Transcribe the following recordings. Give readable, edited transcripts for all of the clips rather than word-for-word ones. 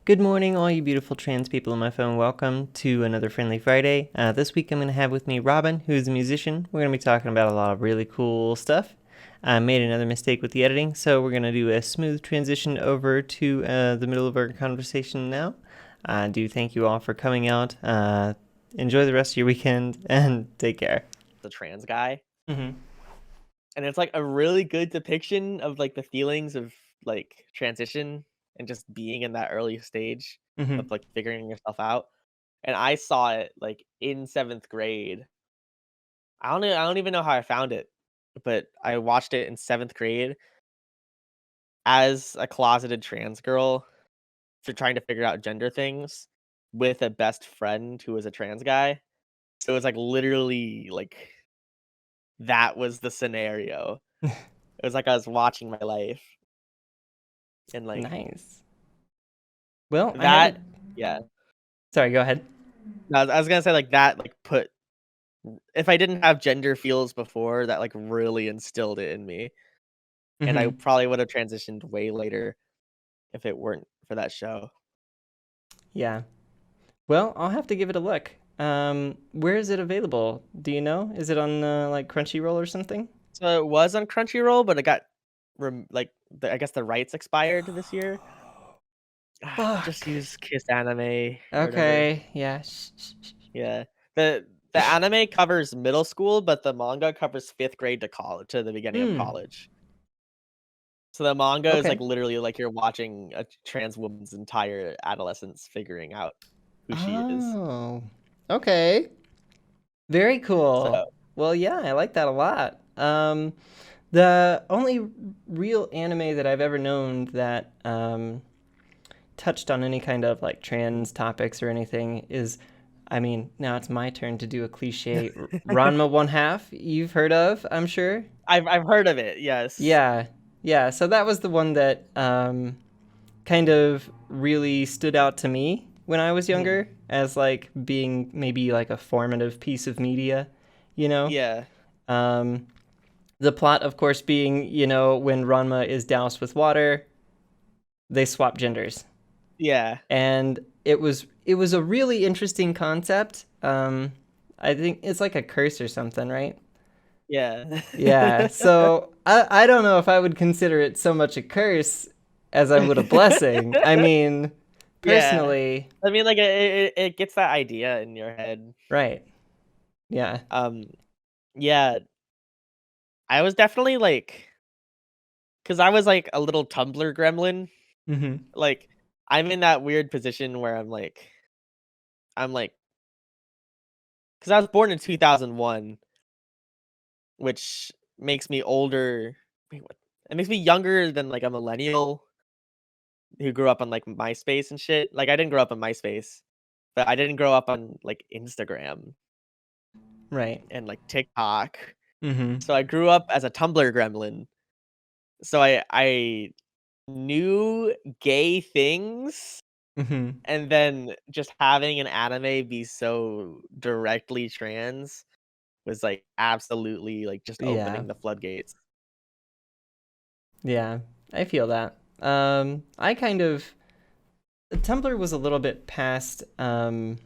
Good morning, all you beautiful trans people on my phone. Welcome to another Friendly Friday. This week I'm going to have with me Robyn, who's a musician. We're going to be talking about a lot of really cool stuff. I made another mistake with the editing, so we're going to do a smooth transition over to the middle of our conversation now. I do thank you all for coming out. Enjoy the rest of your weekend, and take care. The trans guy. Mm-hmm. And it's like a really good depiction of like the feelings of like transition and just being in that early stage of like figuring yourself out. And I saw it like in 7th grade. I don't even know how I found it, but I watched it in 7th grade as a closeted trans girl for trying to figure out gender things with a best friend who was a trans guy. So it was like literally like that was the scenario. It was like I was watching my life. And like Nice. Well, that, yeah. Sorry, go ahead. No, I was gonna say like that, like put. If I didn't have gender feels before, that like really instilled it in me, and I probably would have transitioned way later if it weren't for that show. Yeah. Well, I'll have to give it a look. Where is it available? Do you know? Is it on like Crunchyroll or something? So it was on Crunchyroll, but it got I guess the rights expired this year. Just use Kiss Anime. Okay, yeah. Yeah. The anime covers middle school, but the manga covers 5th grade to college, to the beginning of college. So the manga is like literally like you're watching a trans woman's entire adolescence figuring out who she is. Oh, okay. Very cool. So Well, yeah, I like that a lot. The only real anime that I've ever known that touched on any kind of like trans topics or anything is, I mean, now it's my turn to do a cliche. Ranma One Half, you've heard of, I'm sure. I've heard of it, yes. Yeah. So that was the one that kind of really stood out to me when I was younger as like being maybe like a formative piece of media, you know? Yeah. The plot, of course, being, you know, when Ranma is doused with water, they swap genders. Yeah. And it was a really interesting concept. I think it's like a curse or something, right? Yeah. Yeah. So I don't know if I would consider it so much a curse as I would a blessing. I mean, personally. Yeah. I mean, like it gets that idea in your head. Right. Yeah. Yeah. I was definitely like, because I was like a little Tumblr gremlin. Like, I'm in that weird position where I'm like, because I was born in 2001, which makes me older. Wait, what? It makes me younger than like a millennial who grew up on like MySpace and shit. Like, I didn't grow up on MySpace, but I didn't grow up on like Instagram, Right. and like TikTok. So I grew up as a Tumblr gremlin. So I knew gay things, and then just having an anime be so directly trans was like absolutely like just opening the floodgates. Yeah, I feel that. I kind of Tumblr was a little bit past when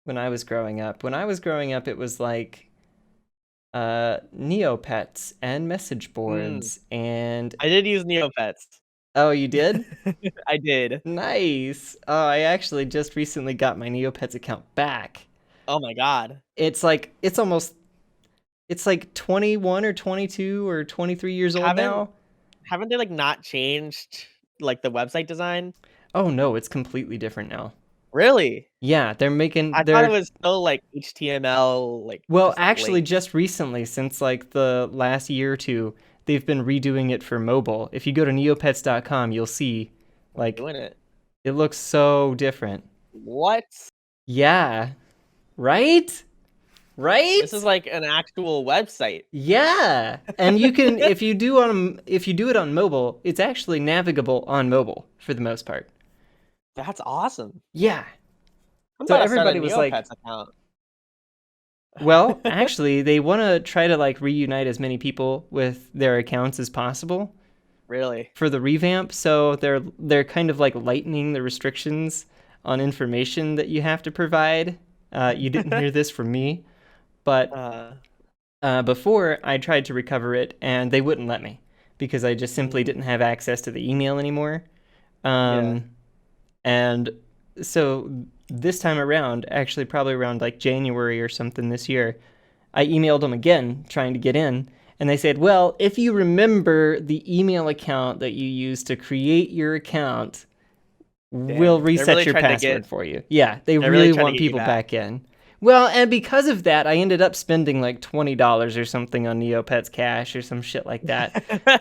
I was growing up. When I was growing up, it was like Neopets and message boards and I did use Neopets. Oh, you did? I did. Nice. Oh, I actually just recently got my Neopets account back. Oh my god. It's like 21 or 22 or 23 years old now. Haven't they like not changed like the website design? Oh no, it's completely different now. Really? Yeah, they're making. I thought it was still like HTML. Like, well, actually, just recently, since like the last year or two, they've been redoing it for mobile. If you go to neopets.com, you'll see, like, doing it. It looks so different. What? Yeah. Right? Right? This is like an actual website. Yeah. And you can if you do it on mobile, it's actually navigable on mobile for the most part. That's awesome. Yeah. So everybody was like account. Well, actually, they want to try to like reunite as many people with their accounts as possible. Really? for the revamp. So they're kind of like lightening the restrictions on information that you have to provide. You didn't hear this from me, but uh, before I tried to recover it and they wouldn't let me because I just simply didn't have access to the email anymore. yeah. And so this time around, actually probably around like January or something this year, I emailed them again trying to get in. And they said, well, if you remember the email account that you used to create your account, we'll Damn. reset your password for you. Yeah, they They're really really trying to want get you people back. back in. Well, and because of that, I ended up spending like $20 or something on Neopets Cash or some shit like that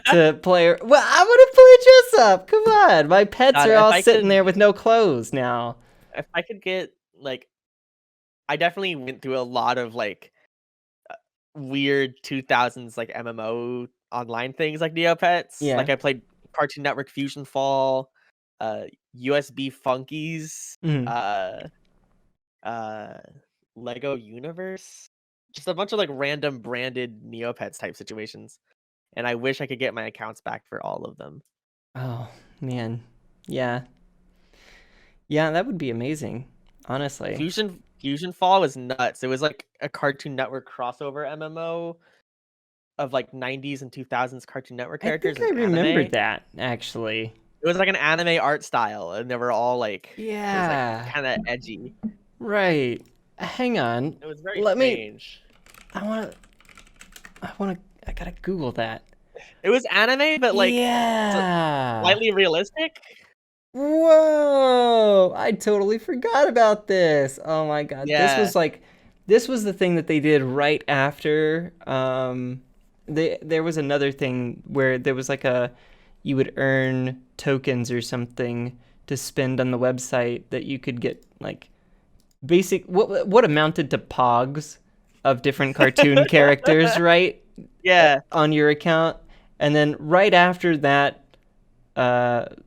to play. Well, I want to play dress up. Come on. My pets God, are all sitting there with no clothes now. if I could get like, I definitely went through a lot of like weird 2000s like MMO online things like Neopets. Yeah. Like I played Cartoon Network Fusion Fall, uh USB Funkies, Mm. uh uh Lego Universe. Just a bunch of like random branded Neopets type situations. And I wish I could get my accounts back for all of them. Oh, man. Yeah. Yeah, that would be amazing, honestly. Fusion Fall was nuts. It was like a Cartoon Network crossover MMO of like 90s and 2000s Cartoon Network I characters think and I anime. remember It that, actually. was like an anime art style, and they were all like, it was like Yeah. kind of edgy. Right. Hang on. It was very Let me. strange. I want to. I gotta Google that. It was anime, but like Yeah. slightly realistic. Whoa! I totally forgot about this. Oh my god. Yeah. This was the thing that they did right after there was another thing where there was like a you would earn tokens or something to spend on the website that you could get like basic what amounted to pogs of different cartoon characters, right? Yeah. On your account. And then right after that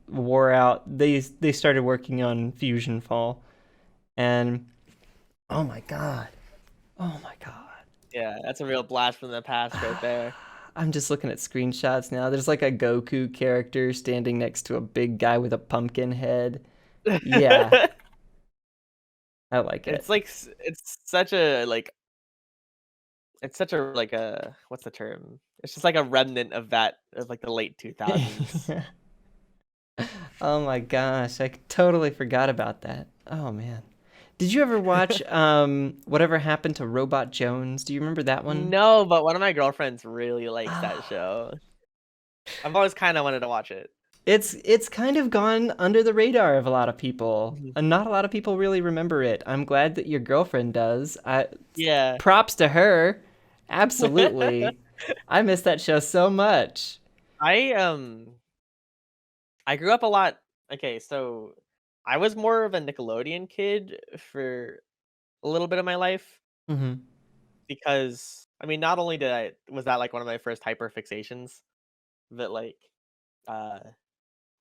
wore out, they started working on Fusion Fall, and oh my god, oh my god, Yeah, that's a real blast from the past right there. I'm just looking at screenshots now. There's like a Goku character standing next to a big guy with a pumpkin head. Yeah, I like it. It's like it's such a like it's such a like a what's the term? It's just like a remnant of that of like the late 2000s. Oh my gosh, I totally forgot about that. Oh man. Did you ever watch Whatever Happened to Robot Jones? Do you remember that one? No, but one of my girlfriends really likes that show. I've always kind of wanted to watch it. It's kind of gone under the radar of a lot of people, Mhm. and not a lot of people really remember it. I'm glad that your girlfriend does. Yeah. Props to her. Absolutely. I miss that show so much. I I grew up a lot. Okay, so I was more of a Nickelodeon kid for a little bit of my life Mm-hmm. because I mean, not only did I was that like one of my first hyper fixations, but like uh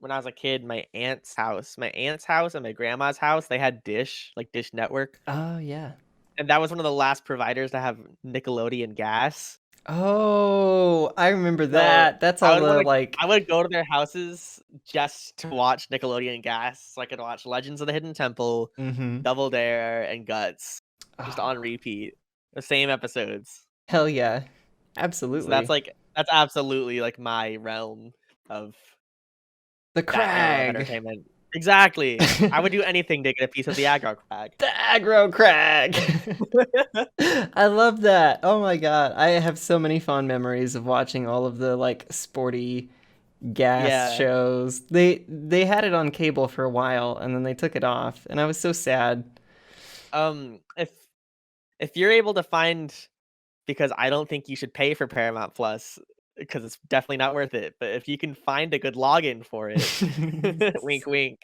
when I was a kid, my aunt's house and my grandma's house, they had Dish, like Dish Network, Oh yeah. and that was one of the last providers to have Nickelodeon gas. Oh, I remember So that. That's all the like. I would go to their houses just to watch Nickelodeon gas, so I could watch Legends of the Hidden Temple, Mm-hmm. Double Dare, and Guts just Oh, on repeat, the same episodes. hell yeah. So Absolutely. that's absolutely like my realm of The that era of Crag. entertainment. Exactly. I would do anything to get a piece of the aggro crag. The aggro crag. I love that. Oh my god. I have so many fond memories of watching all of the like sporty gas Yeah. shows. They had it on cable for a while and then they took it off and I was so sad. If you're able to find, because I don't think you should pay for Paramount Plus because it's definitely not worth it. But if you can find a good login for it, wink, wink.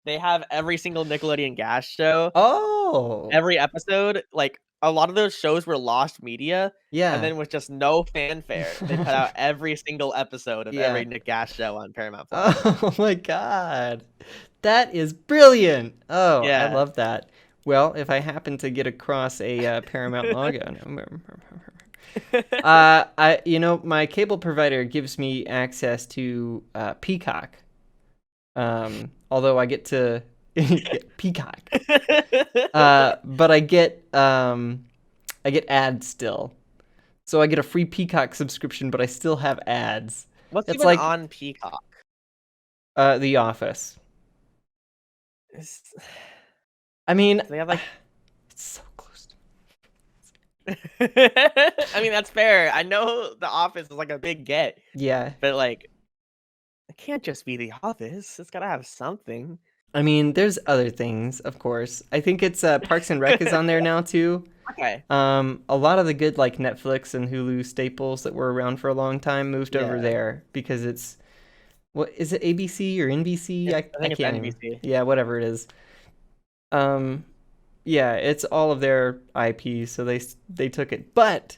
They have every single Nickelodeon gas show. Oh. Every episode, like a lot of those shows were lost media, and Yeah. then with just no fanfare, they put out every single episode of Yeah. every Nick Gas show on Paramount Plus. Oh my god. That is brilliant. Oh, I Yeah. love that. Well, if I happen to get across a Paramount login, My cable provider gives me access to Peacock. Although I get to Peacock, but I get ads still. So I get a free Peacock subscription, but I still have ads. What's It's even like on Peacock? The Office. Is- I mean, Do they have like? it's so close. I mean, that's fair. I know The Office is like a big get, Yeah. but like, it can't just be The Office. It's gotta have something. I mean, there's other things, of course. I think it's Parks and Rec is on there now too. Okay. A lot of the good like Netflix and Hulu staples that were around for a long time moved over Yeah. there because it's what is it, ABC or NBC? I I think it's can't even. NBC. Yeah, whatever it is. Um, yeah, it's all of their IP, so they took it. But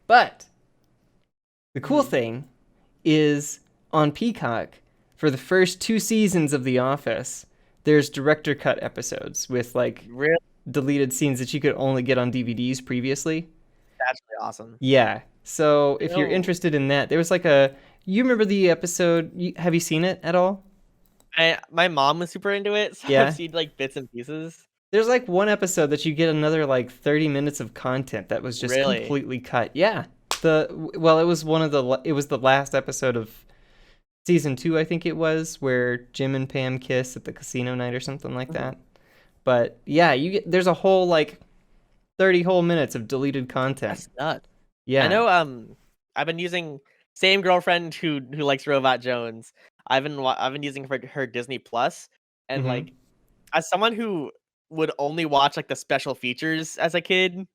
the cool Mhm. thing is on Peacock for the first 2 seasons of The Office. There's director cut episodes with like Really, deleted scenes that you could only get on DVDs previously. that's really awesome. Yeah. So You if you're know, interested in that, there was like a. You remember the episode? Have you seen it at all? my mom was super into it, so I've Yeah. seen like bits and pieces. There's like one episode that you get another like 30 minutes of content that was just Really? completely cut. Yeah. It was it was the last episode of season 2, I think it was, where Jim and Pam kiss at the casino night or something like Mhm. that. But yeah, there's a whole like 30 whole minutes of deleted content. That's nuts. I Yeah. know. I've been using same girlfriend who likes Robot Jones. I've been using her Disney Plus, and Mhm. like as someone who would only watch like the special features as a kid,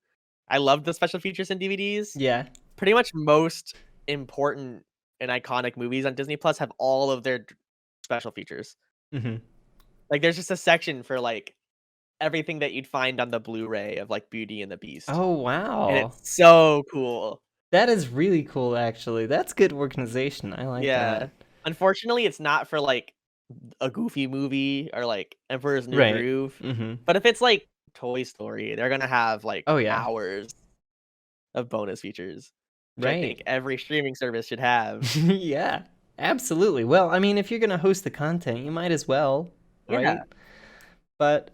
I love the special features and DVDs. Yeah. Pretty much most important and iconic movies on Disney Plus have all of their special features. Mhm. Like there's just a section for like everything that you'd find on the Blu-ray of like Beauty and the Beast. Oh, And wow. it's so cool. That is really cool actually. That's good organization. I like that. Yeah. Unfortunately, it's not for like a Goofy movie or like Emperor's New Right. Groove. Mhm. But if it's like Toy Story, they're gonna have like Oh yeah. hours of bonus features, which I think Right. every streaming service should have. Yeah. Absolutely. Well, I mean, if you're going to host the content, you might as well, Yeah, right? But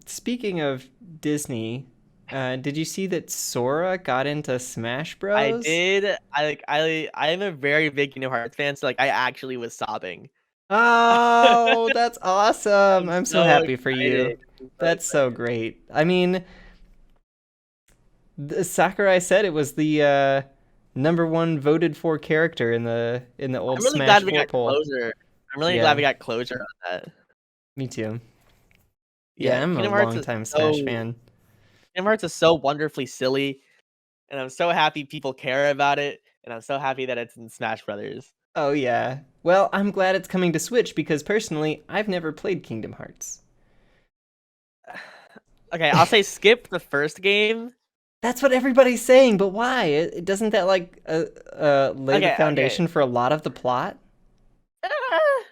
speaking of Disney, did you see that Sora got into Smash I Bros? did. I am a very big Kingdom Hearts fan, so like I actually was sobbing. Oh, that's awesome. I'm I'm so so happy for you. excited. I'm so That's so excited. great. I mean, Sakurai said it was the number one voted for character in the old I'm really Smash glad we 4 got poll. closure. I'm really glad Yeah, we got closure on that. me too. Yeah, Yeah, I'm a longtime Smash fan. Kingdom Hearts is so wonderfully silly, and I'm so happy people care about it, and I'm so happy that it's in Smash Brothers. Oh yeah. Well, I'm glad it's coming to Switch because personally, I've never played Kingdom Hearts. Okay, I'll say skip the first game. That's what everybody's saying, but why? Doesn't that like lay the Okay. foundation for a lot of the plot? Ah,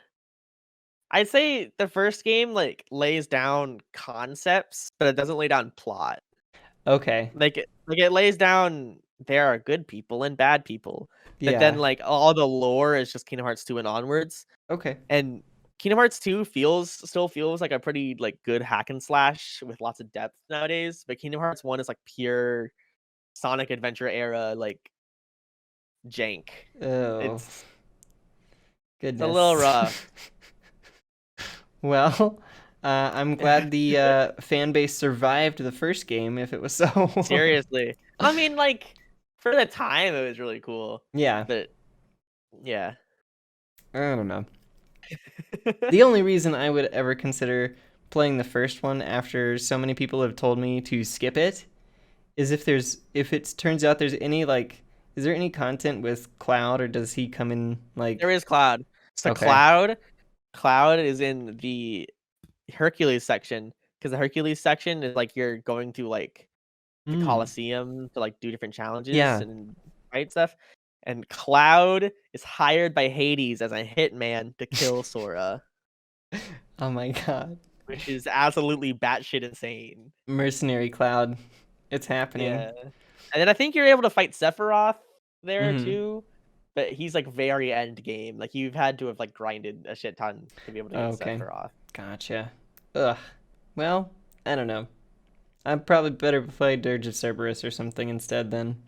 I'd say the first game like lays down concepts, but it doesn't lay down plot. Okay. It lays down there are good people and bad people, but then Yeah. like all the lore is just Kingdom Hearts 2 and onwards. Okay. And Kingdom Hearts 2 still feels like a pretty like good hack and slash with lots of depth nowadays, but Kingdom Hearts 1 is like pure Sonic Adventure era like jank. Oh, It's a little goodness. rough. Well, I'm glad the fan base survived the first game if it was so. Seriously. I mean like for the time it was really cool. Yeah, But yeah. I don't know. The only reason I would ever consider playing the first one after so many people have told me to skip it is if it turns out there's any like is there any content with Cloud or does he come in There like is Cloud. So okay. Cloud is in the Hercules section because the Hercules section is like you're going to like the Hmm. Colosseum to like do different challenges Yeah. and fight stuff. And Cloud is hired by Hades as a hitman to kill Sora, Oh my god. which is absolutely batshit insane. Mercenary Cloud. It's happening. Yeah. And then I think you're able to fight Sephiroth there Mm-hmm. too, but he's like very end game. Like you've had to have like grinded a shit ton to be able to get Okay. Sephiroth. Gotcha. Ugh. Well, I don't know. I'm probably better play Dirge of Cerberus or something instead then.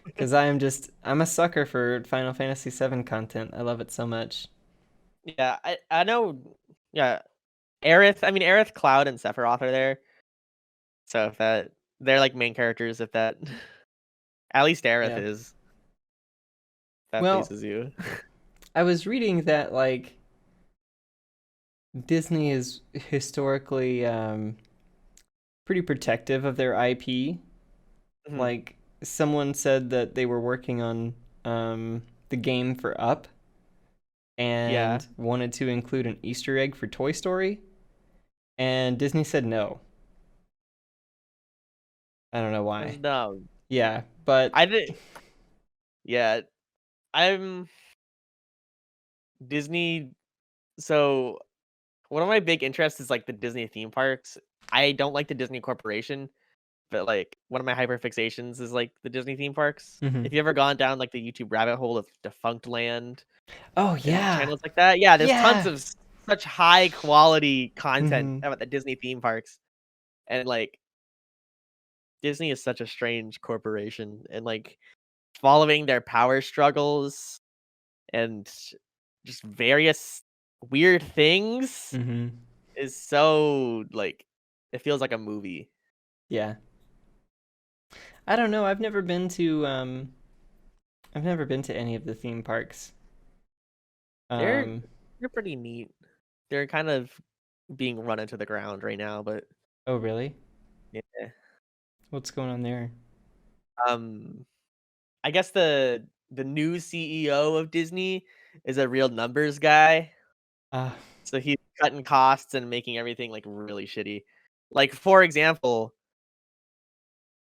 Because I'm a sucker for Final Fantasy VII content. I love it so much. Yeah, I know. Yeah, Aerith. I mean, Aerith, Cloud, and Sephiroth are there. So if that they're like main characters, if that at least Aerith Yeah. is. That Well, pleases you. I was reading that, like, Disney is historically pretty protective of their IP. Mhm. Like, someone said that they were working on the game for Up Yeah. and wanted to include an Easter egg for Toy Story, and Disney said no. I don't know why. No, Yeah, but I did. Yeah, I'm Disney. So one of my big interests is like the Disney theme parks. I don't like the Disney Corporation, but like one of my hyperfixations is like the Disney theme parks. mhm. If you ever gone down like the YouTube rabbit hole of Defunct Land Oh and yeah, channels like that, yeah, there's tons yeah. of such high quality content Hmm. about the Disney theme parks. And like Disney is such a strange corporation, and like following their power struggles and just various weird things Hmm. is so like it feels like a movie. Yeah. I don't know. I've never been to any of the theme parks. They're Um, they're pretty neat. They're kind of being run into the ground right now, but oh really? yeah. What's going on there? Um I guess the new CEO of Disney is a real numbers guy. Uh, So he's cutting costs and making everything like really shitty. Like for example,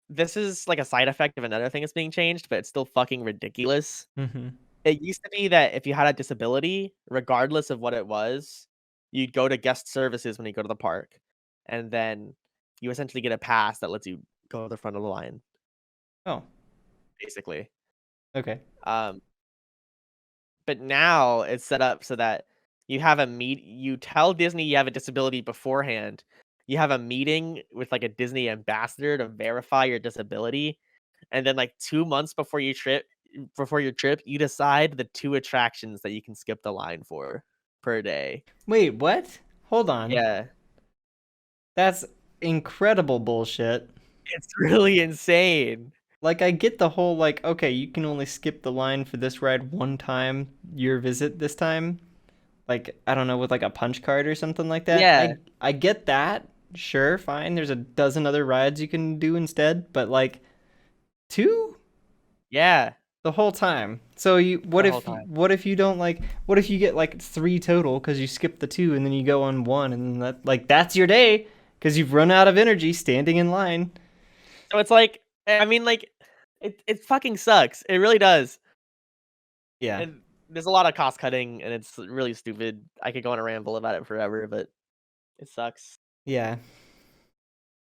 this is like a side effect of another thing that's being changed, but it's still fucking ridiculous. hmm. It used to be that if you had a disability, regardless of what it was, you'd go to guest services when you go to the park, and then you essentially get a pass that lets you go to the front of the line, Oh, basically. okay. Um, but now it's set up so that you tell Disney you have a disability beforehand. You have a meeting with like a Disney ambassador to verify your disability, and then like 2 months before your trip, you decide the 2 attractions that you can skip the line for per day. Wait, what? Hold on. Yeah, That's incredible bullshit. it's really insane. Like, I get the whole, like, okay, you can only skip the line for this ride one time your visit this time. Like, I don't know, with like a punch card or something like that. Yeah, I get that. Sure, fine. There's a dozen other rides you can do instead, but like two yeah, the whole time. So the whole time. what if you don't like what if you get like three total because you skip the two and then you go on one and that's your day because you've run out of energy standing in line. So it's like, I mean, like, it fucking sucks. It really does. Yeah, And there's a lot of cost cutting, and it's really stupid. I could go on a ramble about it forever, but it sucks. yeah.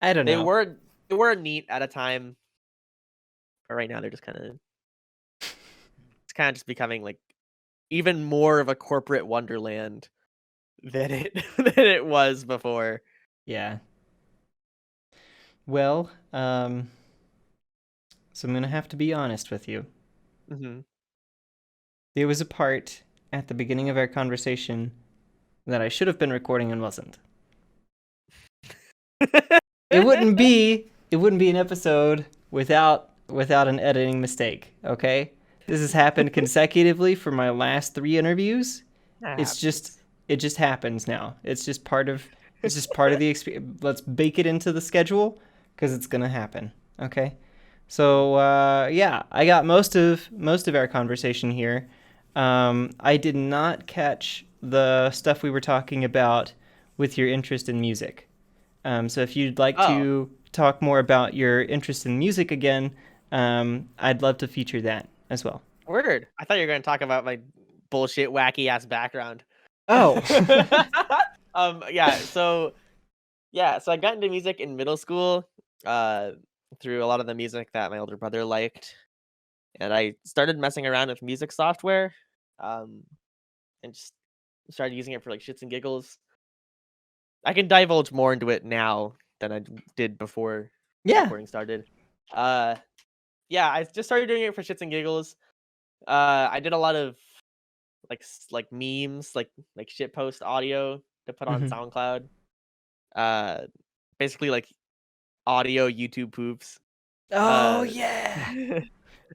I don't They know. were they were neat at a time, but right now they're just kind of just becoming like even more of a corporate wonderland than it than it was before. Yeah. Well, so I'm gonna have to be honest with you. Hmm. There was a part at the beginning of our conversation that I should have been recording and wasn't. It wouldn't be an episode without an editing mistake, okay? This has happened consecutively for my last 3 interviews. That It's just happens. it just happens now. It's just part of the experience. Let's bake it into the schedule cuz it's going to happen, okay? So yeah, I got most of our conversation here. I did not catch the stuff we were talking about with your interest in music. So if you'd like Oh, to talk more about your interest in music again, I'd love to feature that as well. word. I thought you were going to talk about my bullshit wacky ass background. Oh. Yeah, so I got into music in middle school. Uh through a lot of the music that my older brother liked, and I started messing around with music software, um, and just started using it for like shits and giggles. I can divulge more into it now than I did before the Yeah. recording started. Uh, yeah, I just started doing it for shits and giggles. I did a lot of like memes, like shit post audio to put on Mm-hmm. SoundCloud. Uh, basically like audio YouTube poofs. Oh Uh, yeah.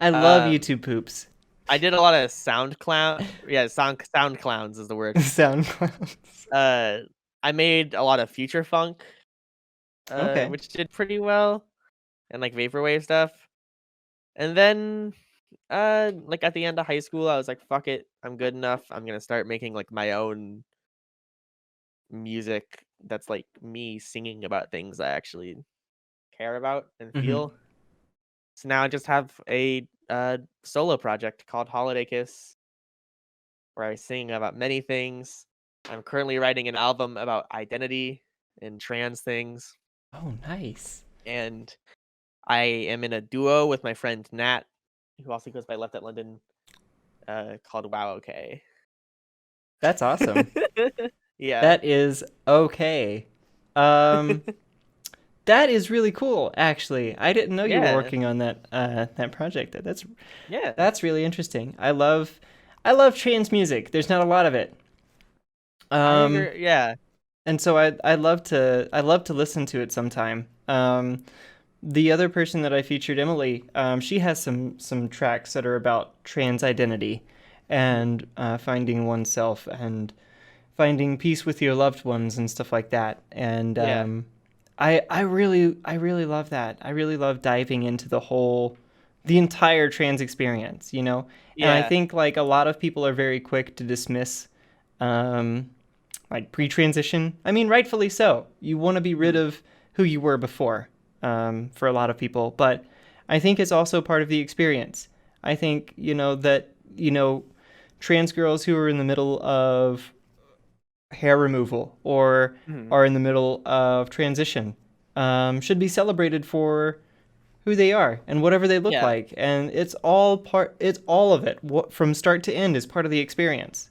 I love um, YouTube poops. I did a lot of sound clowns is the word. Sound clouds. Uh, I made a lot of future funk, Okay. which did pretty well, and like vaporwave stuff. And then, like at the end of high school, I was like, "Fuck it, I'm good enough. I'm gonna start making like my own music that's like me singing about things I actually care about and Mm-hmm. feel." So now I just have a solo project called Holidaykiss, where I sing about many things. I'm currently writing an album about identity and trans things, Oh, nice. and I am in a duo with my friend Nat, who also goes by Left at London, called Wow Okay. That's awesome. Yeah. That is okay. Um, that is really cool. Actually, I didn't know you were Yeah. working on that project. Yeah. That's really interesting. I love trans music. There's not a lot of it. I Um, agree. Yeah. and so I love to listen to it sometime. The other person that I featured, Emily, she has some tracks that are about trans identity Mhm. and finding oneself and finding peace with your loved ones and stuff like that. And Yeah. I really love that. I really love diving into the entire trans experience, you know. And I Yeah. think like a lot of people are very quick to dismiss um, like pre-transition. I mean, rightfully so. You want to be rid Mhm. of who you were before, for a lot of people, but I think it's also part of the experience. I think that trans girls who are in the middle of hair removal or Mhm. are in the middle of transition should be celebrated for who they are and whatever they look Yeah. like, and it's all of it. What from start to end is part of the experience.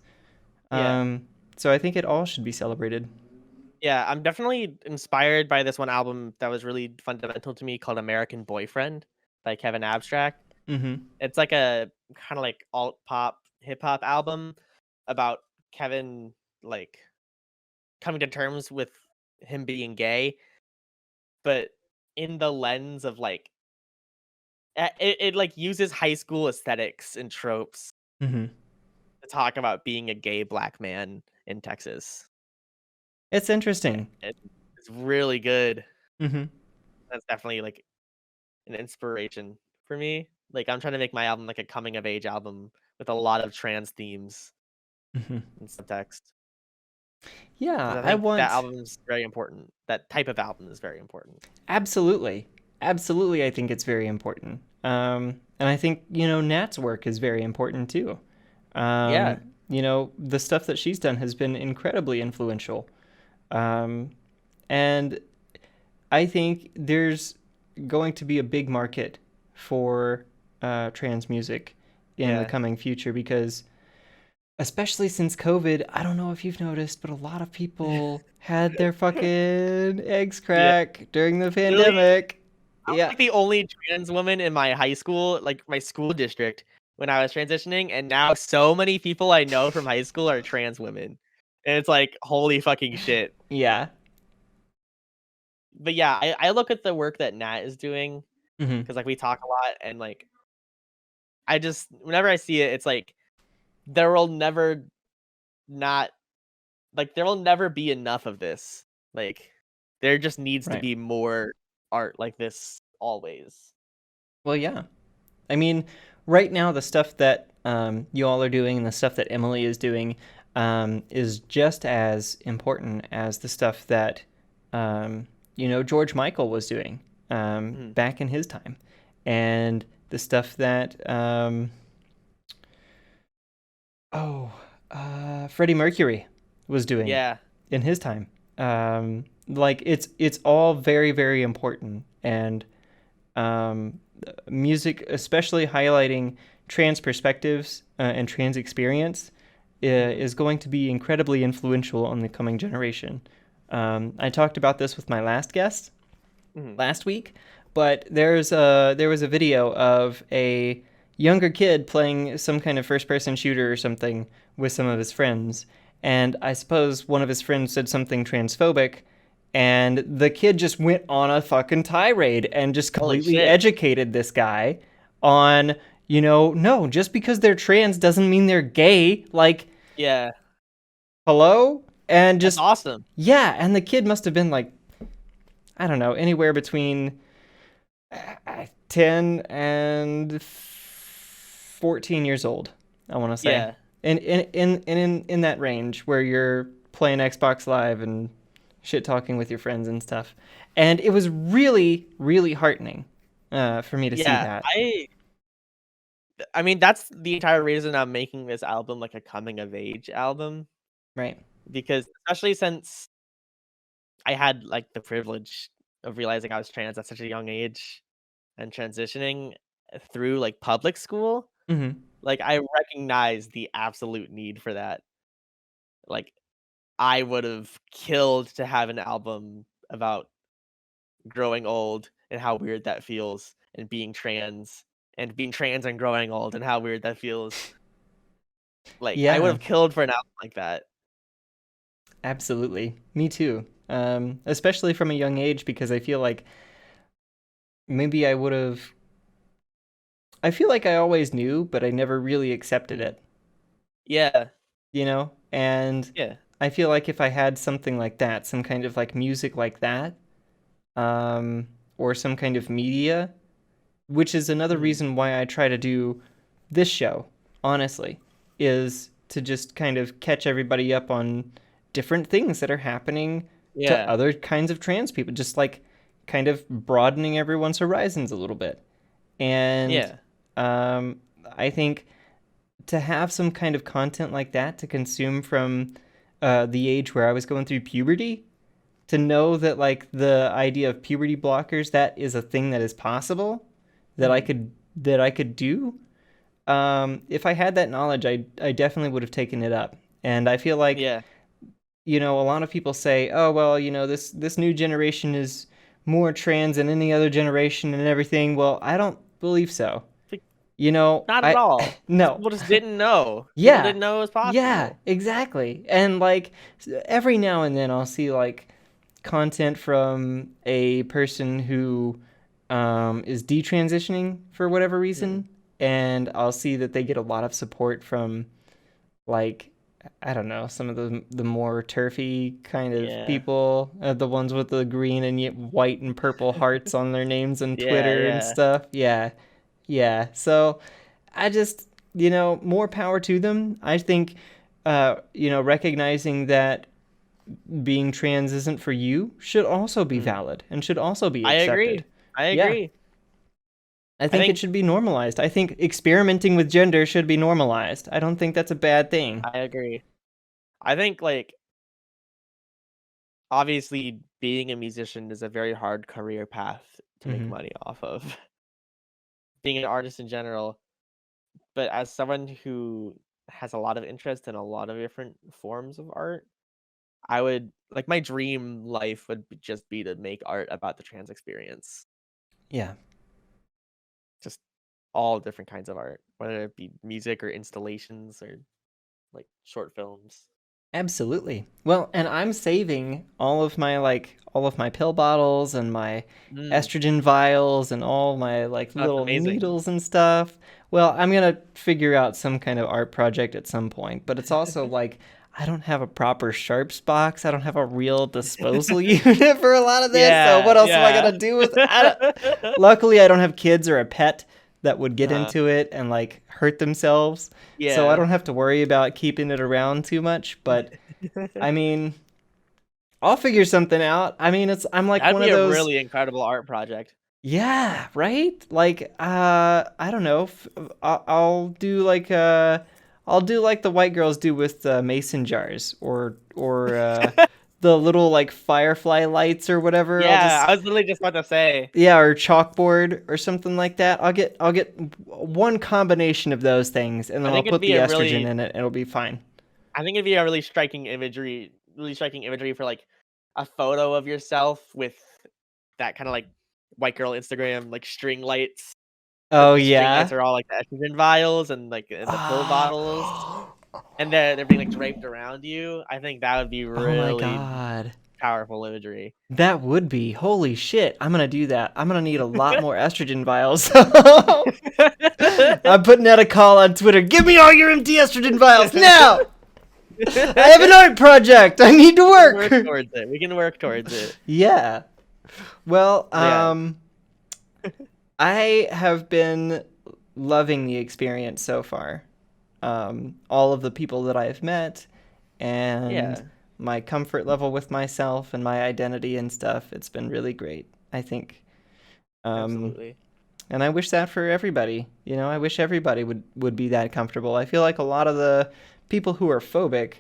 Yeah. um, so I think it all should be celebrated. Yeah. I'm definitely inspired by this one album that was really fundamental to me called American Boyfriend by Kevin Abstract. Mm-hmm. It's like a kind of like alt pop hip hop album about Kevin like coming to terms with him being gay, but in the lens of like it like uses high school aesthetics and tropes Mm-hmm. to talk about being a gay black man in Texas. It's interesting. It's really good. Mm-hmm. That's definitely like an inspiration for me. Like I'm trying to make my album like a coming of age album with a lot of trans themes Mm-hmm. and subtext. Yeah, Because I I think that want album is very important. That type of album is very important. absolutely, absolutely. I think it's very important. And I think Nat's work is very important too. Yeah. The stuff that she's done has been incredibly influential. Um, and I think there's going to be a big market for trans music in the Yeah. coming future because, especially since COVID, I don't know if you've noticed, but a lot of people had their fucking eggs Yeah. crack during the Literally, pandemic. I was Yeah. like the only trans woman in my high school, like my school district when I was transitioning, and now so many people I know from high school are trans women. And it's like, holy fucking shit. Yeah. But yeah, I look at the work that Nat is doing Hmm. because like we talk a lot and like I just whenever I see it, it's like there will never not like there will never be enough of this. Like there just needs to Right. be more art like this always. Well, yeah. I mean, right now, the stuff that you all are doing and the stuff that Emily is doing is just as important as the stuff that, George Michael was doing Mhm. back in his time. And the stuff that, Freddie Mercury was doing Yeah. in his time. Like, it's all very, very important. And um, music, especially highlighting trans perspectives and trans experience, is going to be incredibly influential on the coming generation. I talked about this with my last guest last week, but there was a video of a younger kid playing some kind of first-person shooter or something with some of his friends, and I suppose one of his friends said something transphobic, and the kid just went on a fucking tirade and just Holy completely shit. educated this guy on, no, just because they're trans doesn't mean they're gay. Like, Yeah. hello? And That's just, awesome. yeah, and the kid must have been like, I don't know, anywhere between 10 and 14 years old, I want to say. Yeah. In that range where you're playing Xbox Live and shit talking with your friends and stuff. And it was really, really heartening for me to see Yeah. that. I mean, that's the entire reason I'm making this album like a coming of age album, Right. because especially since I had like the privilege of realizing I was trans at such a young age and transitioning through like public school, Mm-hmm. like I recognize the absolute need for that. Like I would have killed to have an album about growing old and how weird that feels, and being trans and growing old and how weird that feels. Like I would Yeah, have killed for an album like that. absolutely. Me too. Especially from a young age because I feel like maybe I would have. I feel like I always knew, but I never really accepted Mhm. it, Yeah, And yeah. I feel like if I had something like that, some kind of like music like that, um, or some kind of media, which is another Mhm. reason why I try to do this show, honestly, is to just kind of catch everybody up on different things that are happening to Yeah, other kinds of trans people, just like kind of broadening everyone's horizons a little bit. And yeah. um, I think to have some kind of content like that to consume from the age where I was going through puberty, to know that like the idea of puberty blockers, that is a thing that is possible, that I Mhm. could that I could do. If I had that knowledge, I definitely would have taken it up. And I feel like, Yeah. a lot of people say, oh well, this new generation is more trans than any other generation and everything. Well, I don't believe so. Like, not at I all. no. People just didn't know. People Yeah. didn't know it was Yeah, possible. exactly. And like every now and then I'll see like content from a person who is detransitioning for whatever Mhm. reason, and I'll see that they get a lot of support from like, I don't know, some of the more turfy kind of Yeah. people, the ones with the green and yet white and purple hearts on their names on Yeah, Twitter and yeah. stuff. Yeah, yeah. So I just, more power to them. I think, recognizing that being trans isn't for you should also be Mhm. valid and should also be I accepted. agree. I Yeah. agree. I I think it think should be normalized. I think experimenting with gender should be normalized. I don't think that's a bad thing. I agree. I think, like, obviously, being a musician is a very hard career path to make Hmm. money off of. Being an artist in general, but as someone who has a lot of interest in a lot of different forms of art, I would like, my dream life would just be to make art about the trans experience. Yeah. Just all different kinds of art, whether it be music or installations or, like, short films. Absolutely. Well, and I'm saving all of my pill bottles and my Mm, estrogen vials and all my like that's little amazing. needles and stuff. Well, I'm going to figure out some kind of art project at some point, but it's also like I don't have a proper sharps box. I don't have a real disposal unit for a lot of this. So Yeah, what else am I going yeah. to do with Luckily I don't have kids or a pet that would get Uh-huh. into it and like hurt themselves. So I Yeah. don't have to worry about keeping it around too much, but I mean, I'll figure something out. I mean, I'm like That'd one be of a those, really incredible art project. yeah, right? Like, I don't know. I'll do like, I'll do like the white girls do with mason jars, or the little like firefly lights or whatever. I'll Yeah, just I was literally just about to say. yeah, or chalkboard or something like that. I'll get one combination of those things, and I then I'll think it'd put be the a estrogen really in it. It'll be fine. I think it'd be a really striking imagery for like a photo of yourself with that kind of like white girl Instagram like string lights, but Oh the string lights yeah. are all like the estrogen vials and like in the pill Ah. bottles, and they're being like draped around you. I think that would be Oh my really god. powerful imagery. That would be. Holy shit. I'm gonna do that. I'm gonna need a lot more estrogen vials. I'm putting out a call on Twitter. Give me all your empty estrogen vials now! I have an art project. I need to Work work. towards it. We can work towards it. Yeah. Well, Yeah. I have been loving the experience so far. All of the people that I've met and Yeah. my comfort level with myself and my identity and stuff. It's been really great, I think. Um, Absolutely. and I wish that for everybody. You know, I wish everybody would be that comfortable. I feel like a lot of the people who are phobic,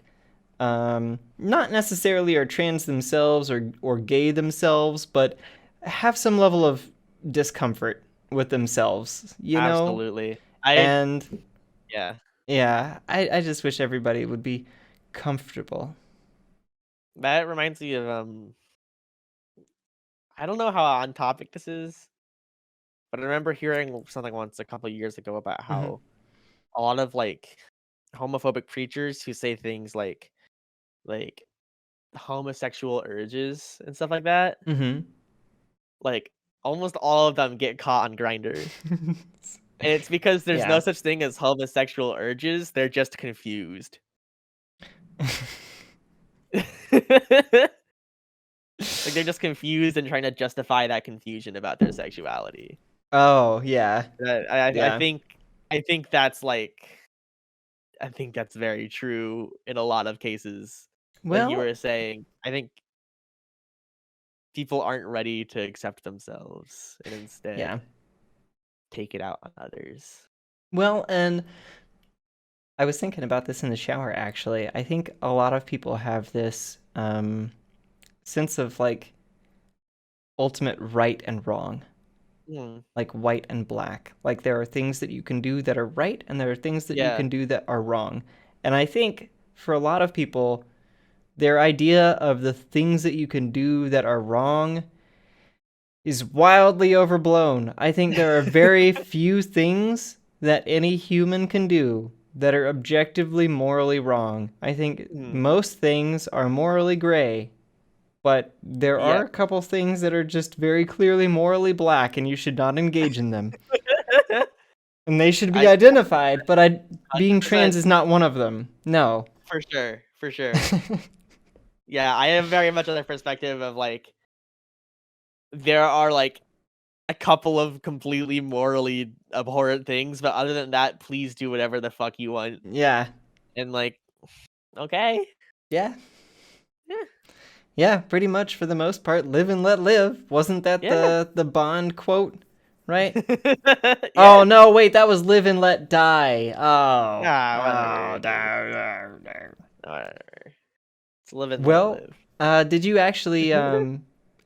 not necessarily are trans themselves or gay themselves, but have some level of discomfort with themselves, you know? Absolutely. And Yeah. yeah, I just wish everybody would be comfortable. That reminds me of I don't know how on topic this is, but I remember hearing something once a couple years ago about Hmm. how a lot of like homophobic preachers who say things like homosexual urges and stuff like that, Hmm. like almost all of them get caught on Grinder. And it's because there's no Yeah. such thing as homosexual urges, they're just confused. Like they're just confused and trying to justify that confusion about their sexuality. Oh, yeah. I Yeah. think I think that's like I think that's very true in a lot of cases. Like you Well, were saying, I think people aren't ready to accept themselves and yeah. instead take it out on others. Well, and I was thinking about this in the shower actually. I think a lot of people have this sense of like ultimate right and wrong, Mm, like white and black. Like there are things that you can do that are right and there are things that you yeah. can do that are wrong. And I think for a lot of people, their idea of the things that you can do that are wrong is wildly overblown. I think there are very few things that any human can do that are objectively morally wrong. I think Mm, most things are morally gray, but there are yep. a couple things that are just very clearly morally black and you should not engage in them. And they should be I identified, but being trans 100% is not one of them. No. for sure, for sure. Yeah, I am very much on the perspective of like there are like a couple of completely morally abhorrent things, but other than that, please do whatever the fuck you want. Yeah. And like, okay. Yeah. Yeah. Yeah, pretty much for the most part, live and let live. Wasn't that Yeah. the Bond quote, right? Oh Yeah. no, wait, that was live and let die. Oh, Ah, oh, whatever, dude. dar, dar, dar. Whatever. It's live and let Well, live. did you actually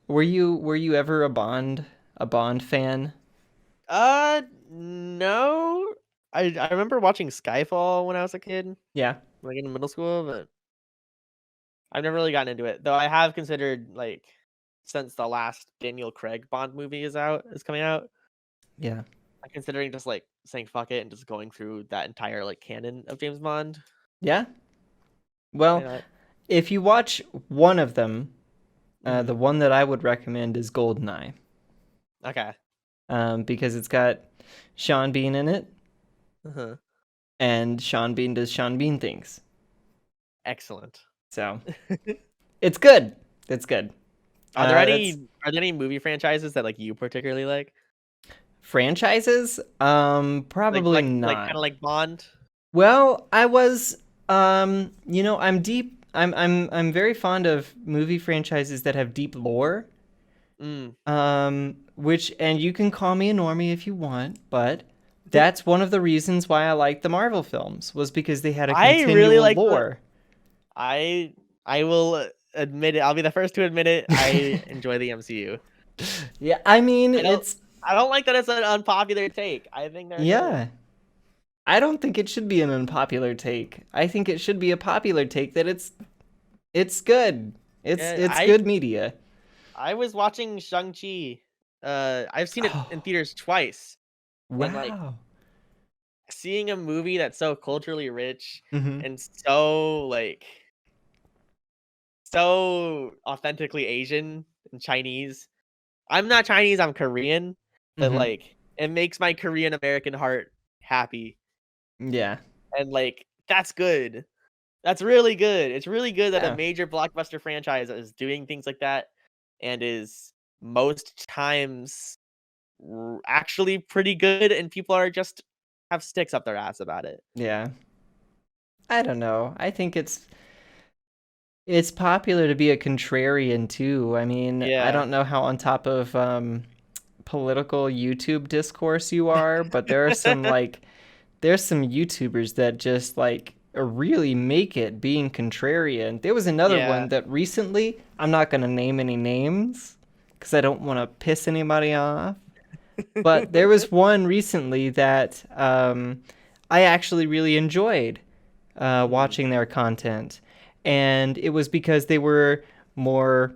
were you ever a Bond fan? No. I remember watching Skyfall when I was a kid, Yeah, like in middle school, but I've never really gotten into it. Though I have considered like since the last Daniel Craig Bond movie is coming out, yeah, I'm considering just like saying fuck it and just going through that entire like canon of James Bond. yeah. Why Well, not? if you watch one of them, Hmm. the one that I would recommend is GoldenEye, Okay. because it's got Sean Bean in it, Uh-huh. and Sean Bean does Sean Bean things. Excellent. So it's good. It's good. That's Are there any movie franchises that like you particularly like? franchises. Probably Like not. kind of like Bond? Well, I was. I'm deep. I'm very fond of movie franchises that have deep lore. Mm. Which and you can call me a normie if you want, but that's one of the reasons why I liked the Marvel films was because they had a I really continual like the lore. I will admit it. I'll be the first to admit it. I enjoy the MCU. Yeah, I mean, I don't. it's I don't like that it's an unpopular take. I think they're good. yeah. I don't think it should be an unpopular take. I think it should be a popular take that it's good. Yeah, It's good media. I was watching Shang-Chi. I've seen it Oh, in theaters twice, and like wow. seeing a movie that's so culturally rich Mhm. and so like so authentically Asian and Chinese. I'm not Chinese, I'm Korean, but Mhm. like it makes my Korean American heart happy. Yeah. And like that's good. That's really good. It's really good that a Yeah. major blockbuster franchise is doing things like that and is most times actually pretty good, and people are just have sticks up their ass about it. Yeah. I don't know. I think it's popular to be a contrarian too. I mean, I Yeah. don't know how on top of political YouTube discourse you are, but there are some like there's some YouTubers that just like really make it being contrarian. There was another Yeah. one that recently, I'm not going to name any names because I don't want to piss anybody off, but there was one recently that I actually really enjoyed Mhm, watching their content. And it was because they were more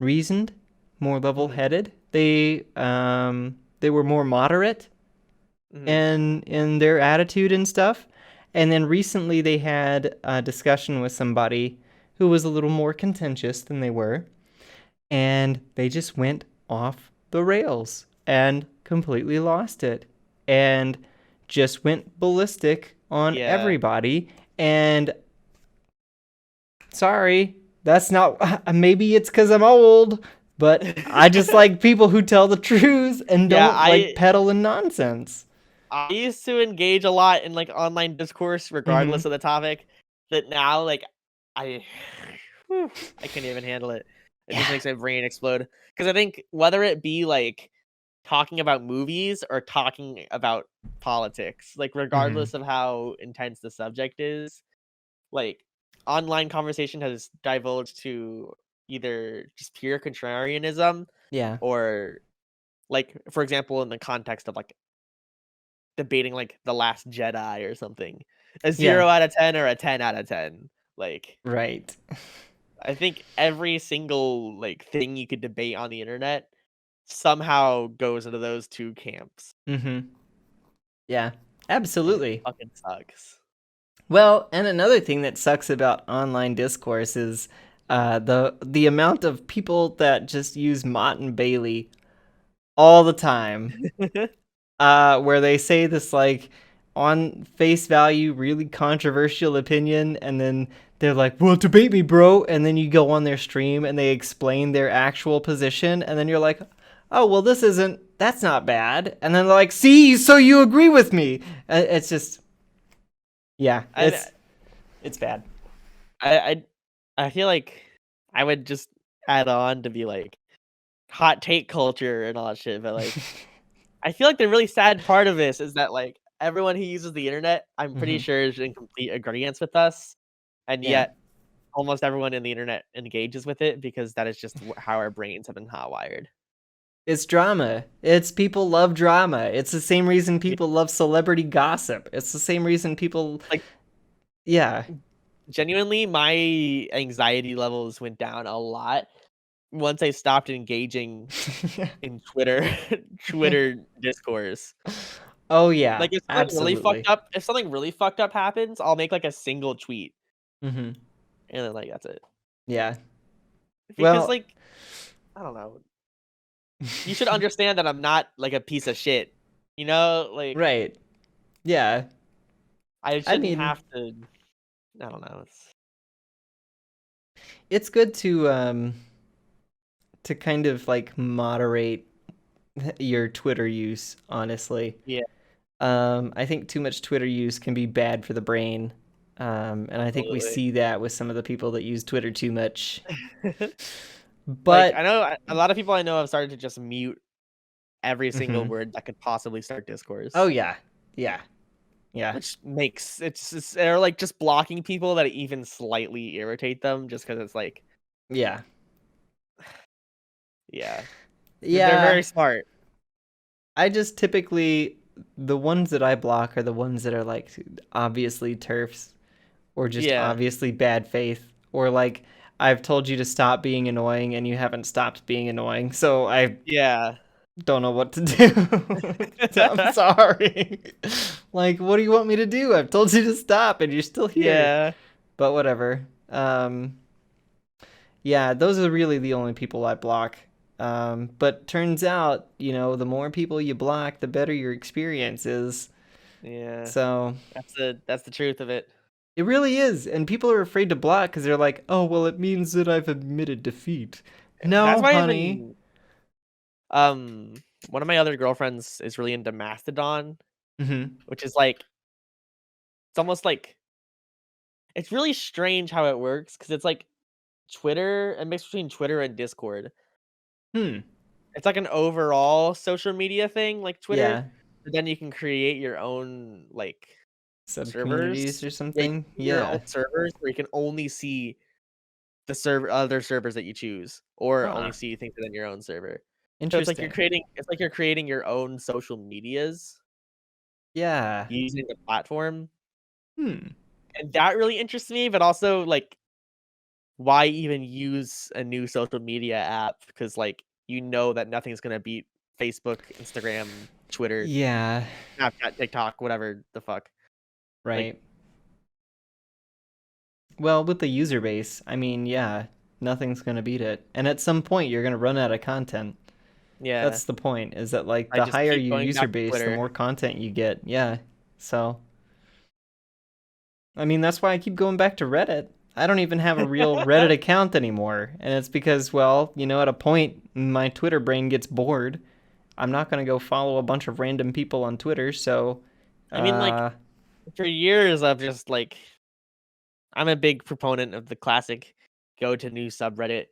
reasoned, more level mhm, headed. They were more moderate mhm, and in their attitude and stuff. And then recently they had a discussion with somebody who was a little more contentious than they were, and they just went off the rails and completely lost it and just went ballistic on yeah. everybody. And sorry, that's not maybe it's cuz I'm old, but I just like people who tell the truth and Yeah, don't like peddle in nonsense. I used to engage a lot in, like, online discourse regardless Mhm. of the topic, that now, like, I whew, I can't even handle it. It just Yeah. makes my brain explode. Because I think whether it be, like, talking about movies or talking about politics, like, Mhm. regardless of how intense the subject is, like, online conversation has divulged to either just pure contrarianism Yeah. or, like, for example, in the context of, like, debating, like, The Last Jedi or something. A Yeah. 0 out of 10 or a 10 out of 10. Like, Right. I think every single, like, thing you could debate on the internet somehow goes into those 2 camps, Mhm. Yeah. and it Absolutely. fucking sucks. Well, and another thing that sucks about online discourse is the amount of people that just use Mott and Bailey all the time. Where they say this like on face value really controversial opinion, and then they're like, "Well, debate me, bro," and then you go on their stream and they explain their actual position, and then you're like, "Oh, well, that's not bad," and then they're like, "See, so you agree with me?" It's just yeah, I it's bad. I I feel like I would just add on to be like hot take culture and all that shit, but, like, I feel like the really sad part of this is that, like, everyone who uses the internet, I'm pretty Hmm. sure is in complete agreeance with us, and Yeah. yet almost everyone in the internet engages with it because that is just how our brains have been hotwired. It's drama. It's people love drama. It's the same reason Yeah, people love celebrity gossip. It's the same reason people, like, yeah. genuinely, my anxiety levels went down a lot once I stopped engaging in Twitter Twitter discourse. Oh yeah, Like, absolutely. if something really fucked up happens, I'll make, like, a single tweet, Hmm. and then, like, that's it. Yeah. Because, Well, like, I don't know, you should understand that I'm not, like, a piece of shit, you know? Like, right. Yeah. I I shouldn't mean, have to I don't know, it's it's good to kind of like moderate your Twitter use, honestly. yeah, I think too much Twitter use can be bad for the brain. And I think we absolutely. see that with some of the people that use Twitter too much. Like, I But know a lot of people I know have started to just mute every single mhm. word that could possibly start Oh discourse, yeah. Yeah. Yeah. which makes it's or, like, just blocking people that even slightly irritate them just because it's like Yeah. Yeah. They're Yeah. very smart. I just typically, the ones that I block are the ones that are like obviously turfs or just Yeah. obviously bad faith, or like I've told you to stop being annoying and you haven't stopped being annoying. So I Yeah. don't know what to do. I'm sorry. Like, what do you want me to do? I've told you to stop and you're still here. Yeah. But whatever. Yeah, those are really the only people I block. But turns out, the more people you block, the better your experience is. Yeah. So That's the truth of it. it really is. And people are afraid to block because they're like, oh, well, it means that I've admitted defeat. That's No, why I've honey. been um one of my other girlfriends is really into Mastodon, Mm-hmm. which is like it's almost like it's really strange how it works because it's like Twitter, a mix between Twitter and Discord. Hmm. It's like an overall social media thing like Twitter, Yeah. but then you can create your own like Sub-communities servers. or Yeah, you something. can create your own Yeah. servers where you can only see the other servers that you choose, or only Huh. see things within your own server. So Interesting. it's like you're creating your own social medias Yeah. using the platform, Hmm. and that really interests me, but also, like, why even use a new social media app? Because, like, you know that nothing's gonna beat Facebook, Instagram, Twitter, Yeah. Snapchat, TikTok, whatever the fuck. Like, Right. Well, with the user base, I mean, yeah, nothing's gonna beat it. And at some point, you're gonna run out of content. yeah, That's the point, is that like I the just higher keep your going user back to base, the Twitter. more content you get. Yeah. So, I mean, that's why I keep going back to Reddit. I don't even have a real Reddit account anymore. And it's because, well, at a point, my Twitter brain gets bored. I'm not gonna go follow a bunch of random people on Twitter. So, I mean, like, uh, for years, I've just, like I'm a big proponent of the classic go to new subreddit,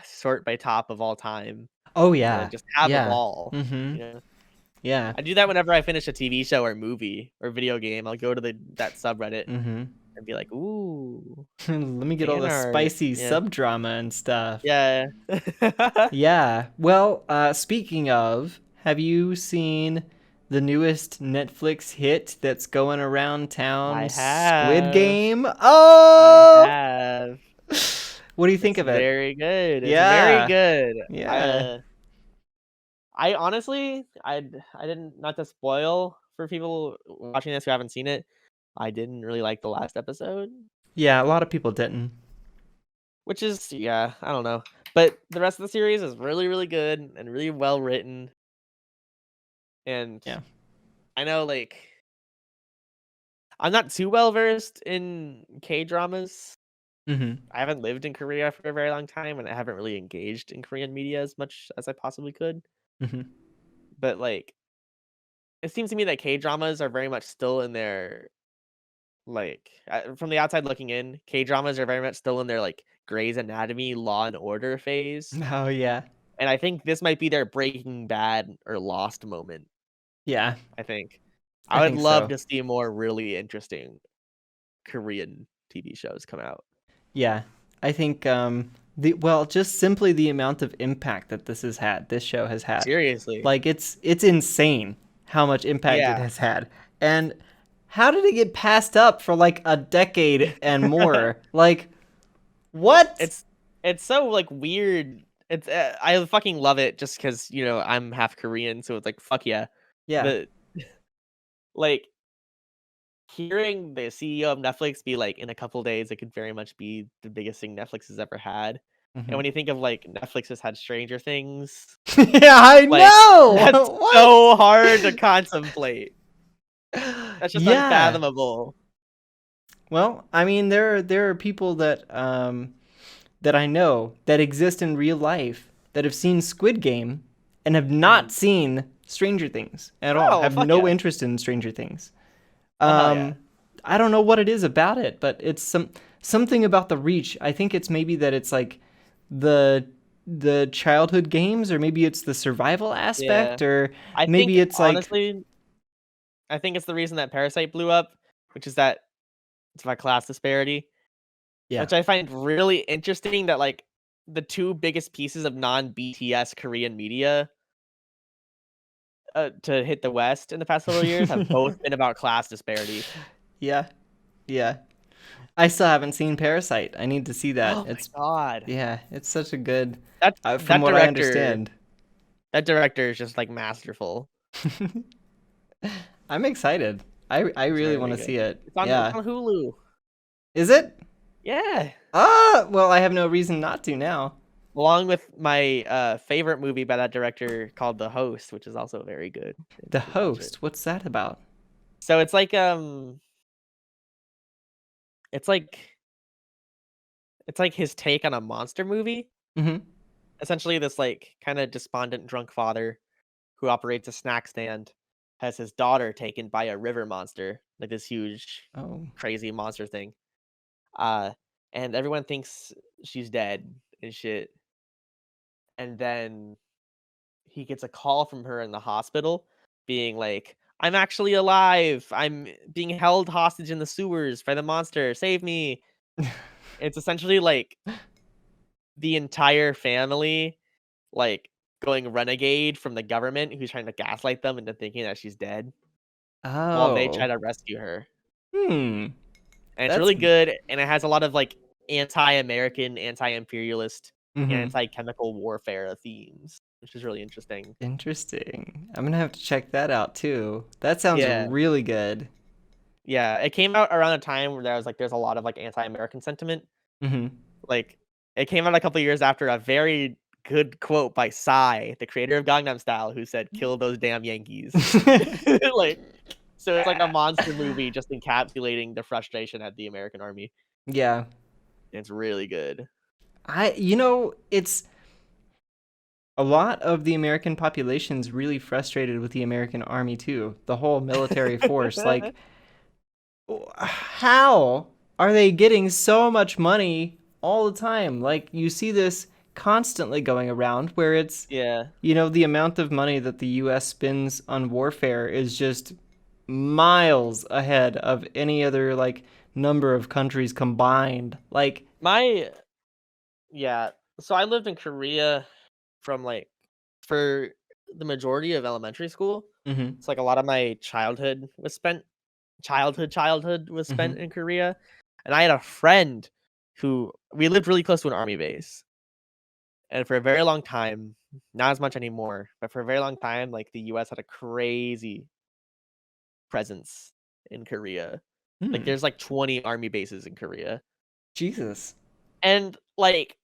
sort by top of all time, oh and then yeah, just have a yeah, ball, mm-hmm, you know? yeah, I do that whenever I finish a TV show or movie or video game. I'll go to that subreddit mm-hmm. and be like, "Ooh, Let me get all fan the art." spicy Yeah. sub drama and stuff. Yeah. Yeah. Well, speaking of, have you seen the newest Netflix hit that's going around I town, Squid have. Game? I Oh! have. What do you think It's of it? very good. It's very Yeah. good. Yeah. I honestly, I didn't not to spoil for people watching this who haven't seen it. I didn't really like the last episode, Yeah, a lot of people didn't. which is yeah, I don't know. But the rest of the series is really, really good and really well written. And Yeah. I know like I'm not too well versed in K dramas. Mm-hmm. I haven't lived in Korea for a very long time and I haven't really engaged in Korean media as much as I possibly could. Mm-hmm. But like it seems to me that K dramas are very much still in their like, from the outside looking in, K-dramas are very much still in their, like, Grey's Anatomy, Law& and Order phase, Oh yeah. and I think this might be their Breaking Bad or Lost moment, Yeah. I think. I I would think love so. to see more really interesting Korean TV shows come out. Yeah. I think just simply the amount of impact that this show has had. Seriously. Like it's insane how much impact it Yeah. has had. And how did it get passed up for like a decade and more? Like what? It's it's so, like, weird. It's, I fucking love it just because I'm half Korean, so it's like, "Fuck yeah." Yeah. But, like hearing the CEO of Netflix be like, "In a couple days, it could very much be the biggest thing Netflix has ever had." And Hmm. when you think of, like, Netflix has had Stranger Things, Yeah, I like, that's know. What? so hard to contemplate. That's just Yeah. unfathomable. Well, I mean there are people that I know that exist in real life that have seen Squid Game and have not Mhm. seen Stranger Things at all. Oh, Have fuck no yeah. interest in Stranger Things. Oh, hell yeah. Um, I don't know what it is about it, but it's something about the reach. I think it's maybe that it's like the the childhood games, or maybe it's the survival Yeah. aspect, or I maybe think, it's like honestly, I think it's the reason that Parasite blew up, which is that it's about class disparity, yeah. which I find really interesting that, like the two biggest pieces of non-BTS Korean media to hit the West in the past several years have both been about class disparity. Yeah, yeah. I still haven't seen Parasite. I need to see that. Oh my god. It's such a good, That from that what I director understand. that director is just like masterful. I'm excited. I It's really very, want very to see good. it. It's Yeah. on Hulu. Is it? Yeah. Well, I have no reason not to now. Along with my favorite movie by that director called The Host, which is also very good. And The you should watch it. Host. What's that about? So it's like it's like his take on a monster movie. Mm-hmm. Essentially this like kind of despondent drunk father who operates a snack stand has his daughter taken by a river monster, like this huge Oh. crazy monster thing. Uh and everyone thinks she's dead and shit. And then he gets a call from her in the hospital being like, "I'm actually alive. I'm being held hostage in the sewers by the monster. Save me." It's essentially like the entire family like going renegade from the government who's trying to gaslight them into thinking that she's dead while they try Oh. to rescue her. Hmm. And it's That's. really good and it has a lot of like anti-American, anti-imperialist, Mm-hmm. anti-chemical warfare themes, which is really interesting. Interesting. I'm gonna have to check that out too. That sounds Yeah. really good. Yeah, it came out around a time where there's a lot of, like, anti-American sentiment. Mm-hmm. Like, it came out a couple years after a very good quote by Psy, the creator of Gangnam Style, who said, "Kill those damn Yankees." Like, so it's like a monster movie just encapsulating the frustration at the American army. Yeah. It's really good. It's a lot of the American population's really frustrated with the American army too. The whole military force. Like, how are they getting so much money all the time? Like, you see this constantly going around where it's, Yeah. the amount of money that the US spends on warfare is just miles ahead of any other, like, number of countries combined. Like, My yeah. So I lived in Korea from, like for the majority of elementary school. mm-hmm, It's like a lot of my childhood was mm-hmm, spent in Korea, and I had a friend who we lived really close to an army base, and for a very long time, not as much anymore, but for a very long time, like the US had a crazy presence in Korea. Like hmm, there's like 20 army bases in Korea. Jesus. And like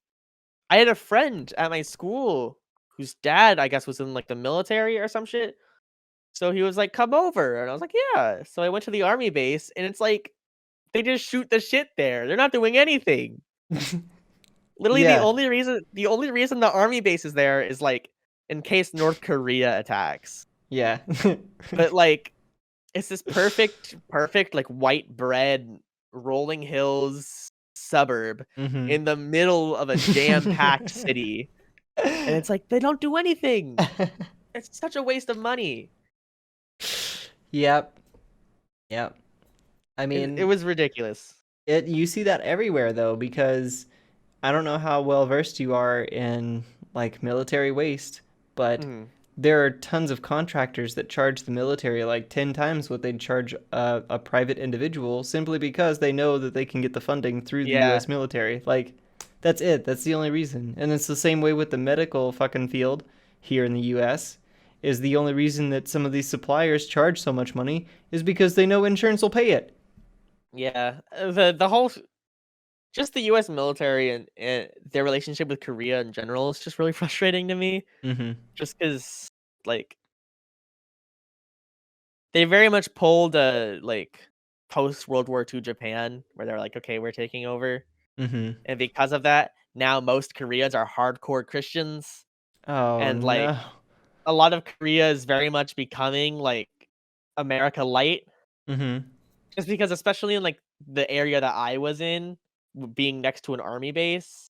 I had a friend at my school whose dad, I guess, was in like the military or some shit. So he was like, "Come over." And I was like, "Yeah." So I went to the army base and it's like they just shoot the shit there. They're not doing anything. Literally Yeah, the only reason the army base is there is like in case North Korea attacks. yeah. But like it's this perfect like white bread rolling hills suburb mm-hmm. in the middle of a jam-packed city. And it's like they don't do anything. It's such a waste of money. Yep, yep. I It mean, was ridiculous. you see that everywhere though, because I don't know how well versed you are in like military waste, but Mhm. there are tons of contractors that charge the military like 10 times what they'd charge a private individual simply because they know that they can get the funding through the Yeah. US military. Like, that's it. That's the only reason. And it's the same way with the medical fucking field here in the US. Is the only reason that some of these suppliers charge so much money is because they know insurance will pay it. Yeah. The whole just the US military and their relationship with Korea in general is just really frustrating to me. Mm-hmm. Just because, like, they very much pulled a, like, post World War II Japan where they're like, "Okay, we're taking over." Mm-hmm. And because of that, now most Koreans are hardcore Christians, Oh and, like, no. a lot of Korea is very much becoming, like, America light. Mm-hmm. Just because especially in, like, the area that I was in, being next to an army base,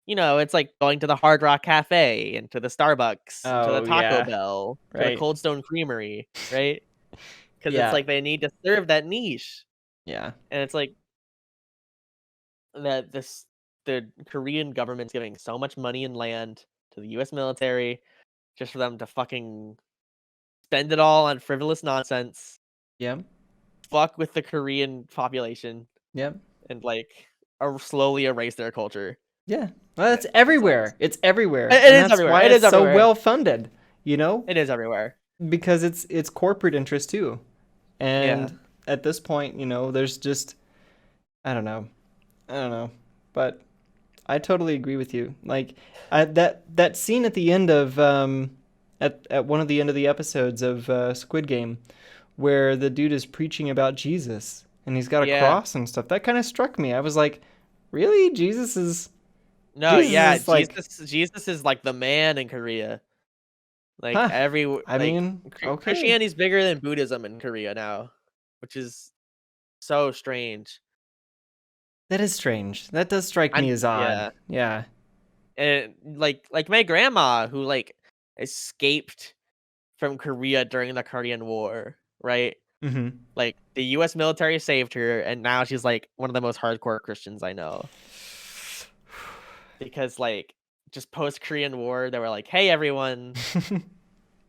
it's like going to the Hard Rock Cafe and to the Starbucks and to the Oh Taco yeah. Bell, to the Right. Cold Stone Creamery, right? Because it's Yeah. like they need to serve that niche, Yeah. and it's like that the Korean government's giving so much money and land to the US military just for them to fucking spend it all on frivolous nonsense, Yep. fuck with the Korean population, Yep. and slowly erase their culture. Yeah. Well, And that's it fucking everywhere. sucks. It's everywhere. It And is that's everywhere. why It is it's so everywhere. well funded, you know? It is everywhere. Because it's corporate interest too. Yeah. And at this point, there's just I don't know. I don't know. But I totally agree with you. Like that scene at the end of at one of the end of the episodes of Squid Game where the dude is preaching about Jesus and he's got a Yeah. cross and stuff. That kind of struck me. I was like, "Really? Jesus is No, Jesus yeah, is like, Jesus is like the man in Korea. Like huh? every I mean, okay. Christianity's bigger than Buddhism in Korea now, which is so strange. That is strange. That does strike me And as odd. yeah, Yeah. and like my grandma who escaped from Korea during the Korean War, right? Mhm. Like the U.S. military saved her, and now she's like one of the most hardcore Christians I know. Because just post Korean War, they were like, "Hey everyone,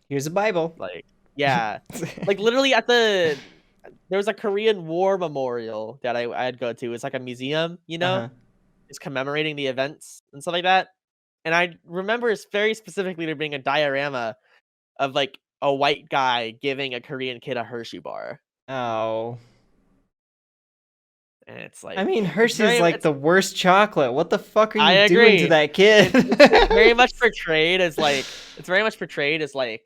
Here's a Bible. like yeah, literally there was a Korean War memorial that I'd go to. It's like a museum, Uh-huh. it's commemorating the events and stuff like that. And I remember very specifically there being a diorama of a white guy giving a Korean kid a Hershey bar, Oh. and it's I mean, it's Hershey's very like it's the worst chocolate. What the fuck are I you doing to agree. that kid? It's very much portrayed as it's very much portrayed as I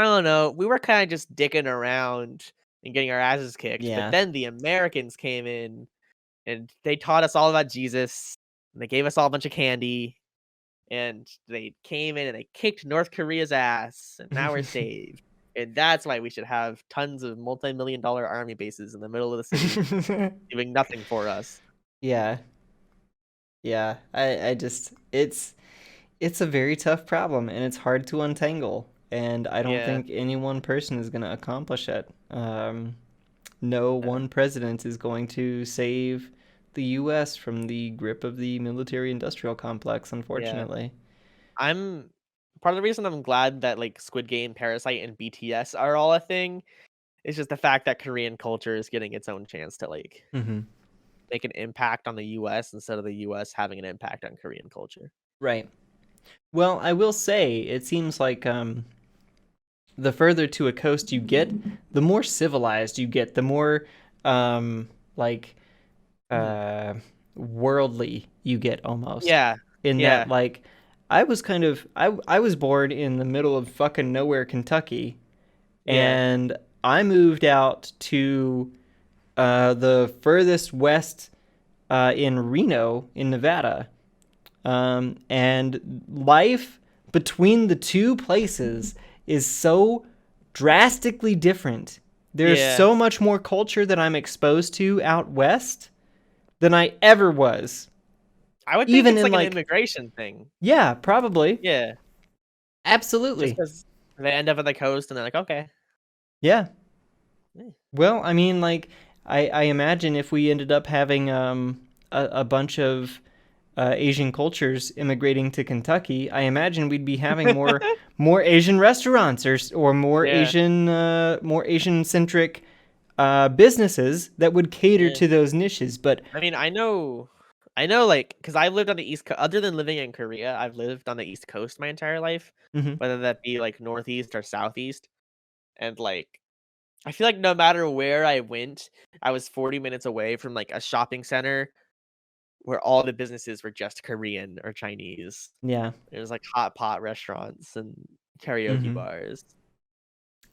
don't know, we were kinda just dicking around and getting our asses kicked, but Yeah. then the Americans came in, and they taught us all about Jesus, and they gave us all a bunch of candy, and they came in and they kicked North Korea's ass, and now we're saved. And that's why we should have tons of multi-million-dollar army bases in the middle of the city doing nothing for us. Yeah. Yeah. I just it's a very tough problem and it's hard to untangle. And I don't Yeah, think any one person is going to accomplish it. No no, one president is going to save the U.S. from the grip of the military-industrial complex, yeah. unfortunately. I'm part of the reason I'm glad that, Squid Game, Parasite, and BTS are all a thing is just the fact that Korean culture is getting its own chance to, Mm-hmm. make an impact on the US instead of the US having an impact on Korean culture. Right. Well, I will say it seems like the further to a coast you get, the more civilized you get, the more like Mhm. uh worldly you get almost. Yeah, In that yeah, like I was born in the middle of fucking nowhere, Kentucky, yeah, and I moved out to the furthest west in Reno in Nevada. And life between the two places is so drastically different. There's yeah. so much more culture that I'm exposed to out west than I ever was. I would think Even it's in like an like, immigration thing. yeah, probably. Yeah, just Absolutely. because they end up on the coast and they're like, "Okay." Yeah. Eh, Well, I mean, like, I imagine if we ended up having a bunch of Asian cultures immigrating to Kentucky, I imagine we'd be having more Asian restaurants or Yeah, More Asian centric businesses that would cater yeah. to those niches. But I mean, because I've lived on the East Coast. Other than living in Korea, I've lived on the East Coast my entire life, mhm. whether that be, Northeast or Southeast, and, I feel like no matter where I went, I was 40 minutes away from, a shopping center where all the businesses were just Korean or Chinese. Yeah, It was, hot pot restaurants and karaoke hmm bars.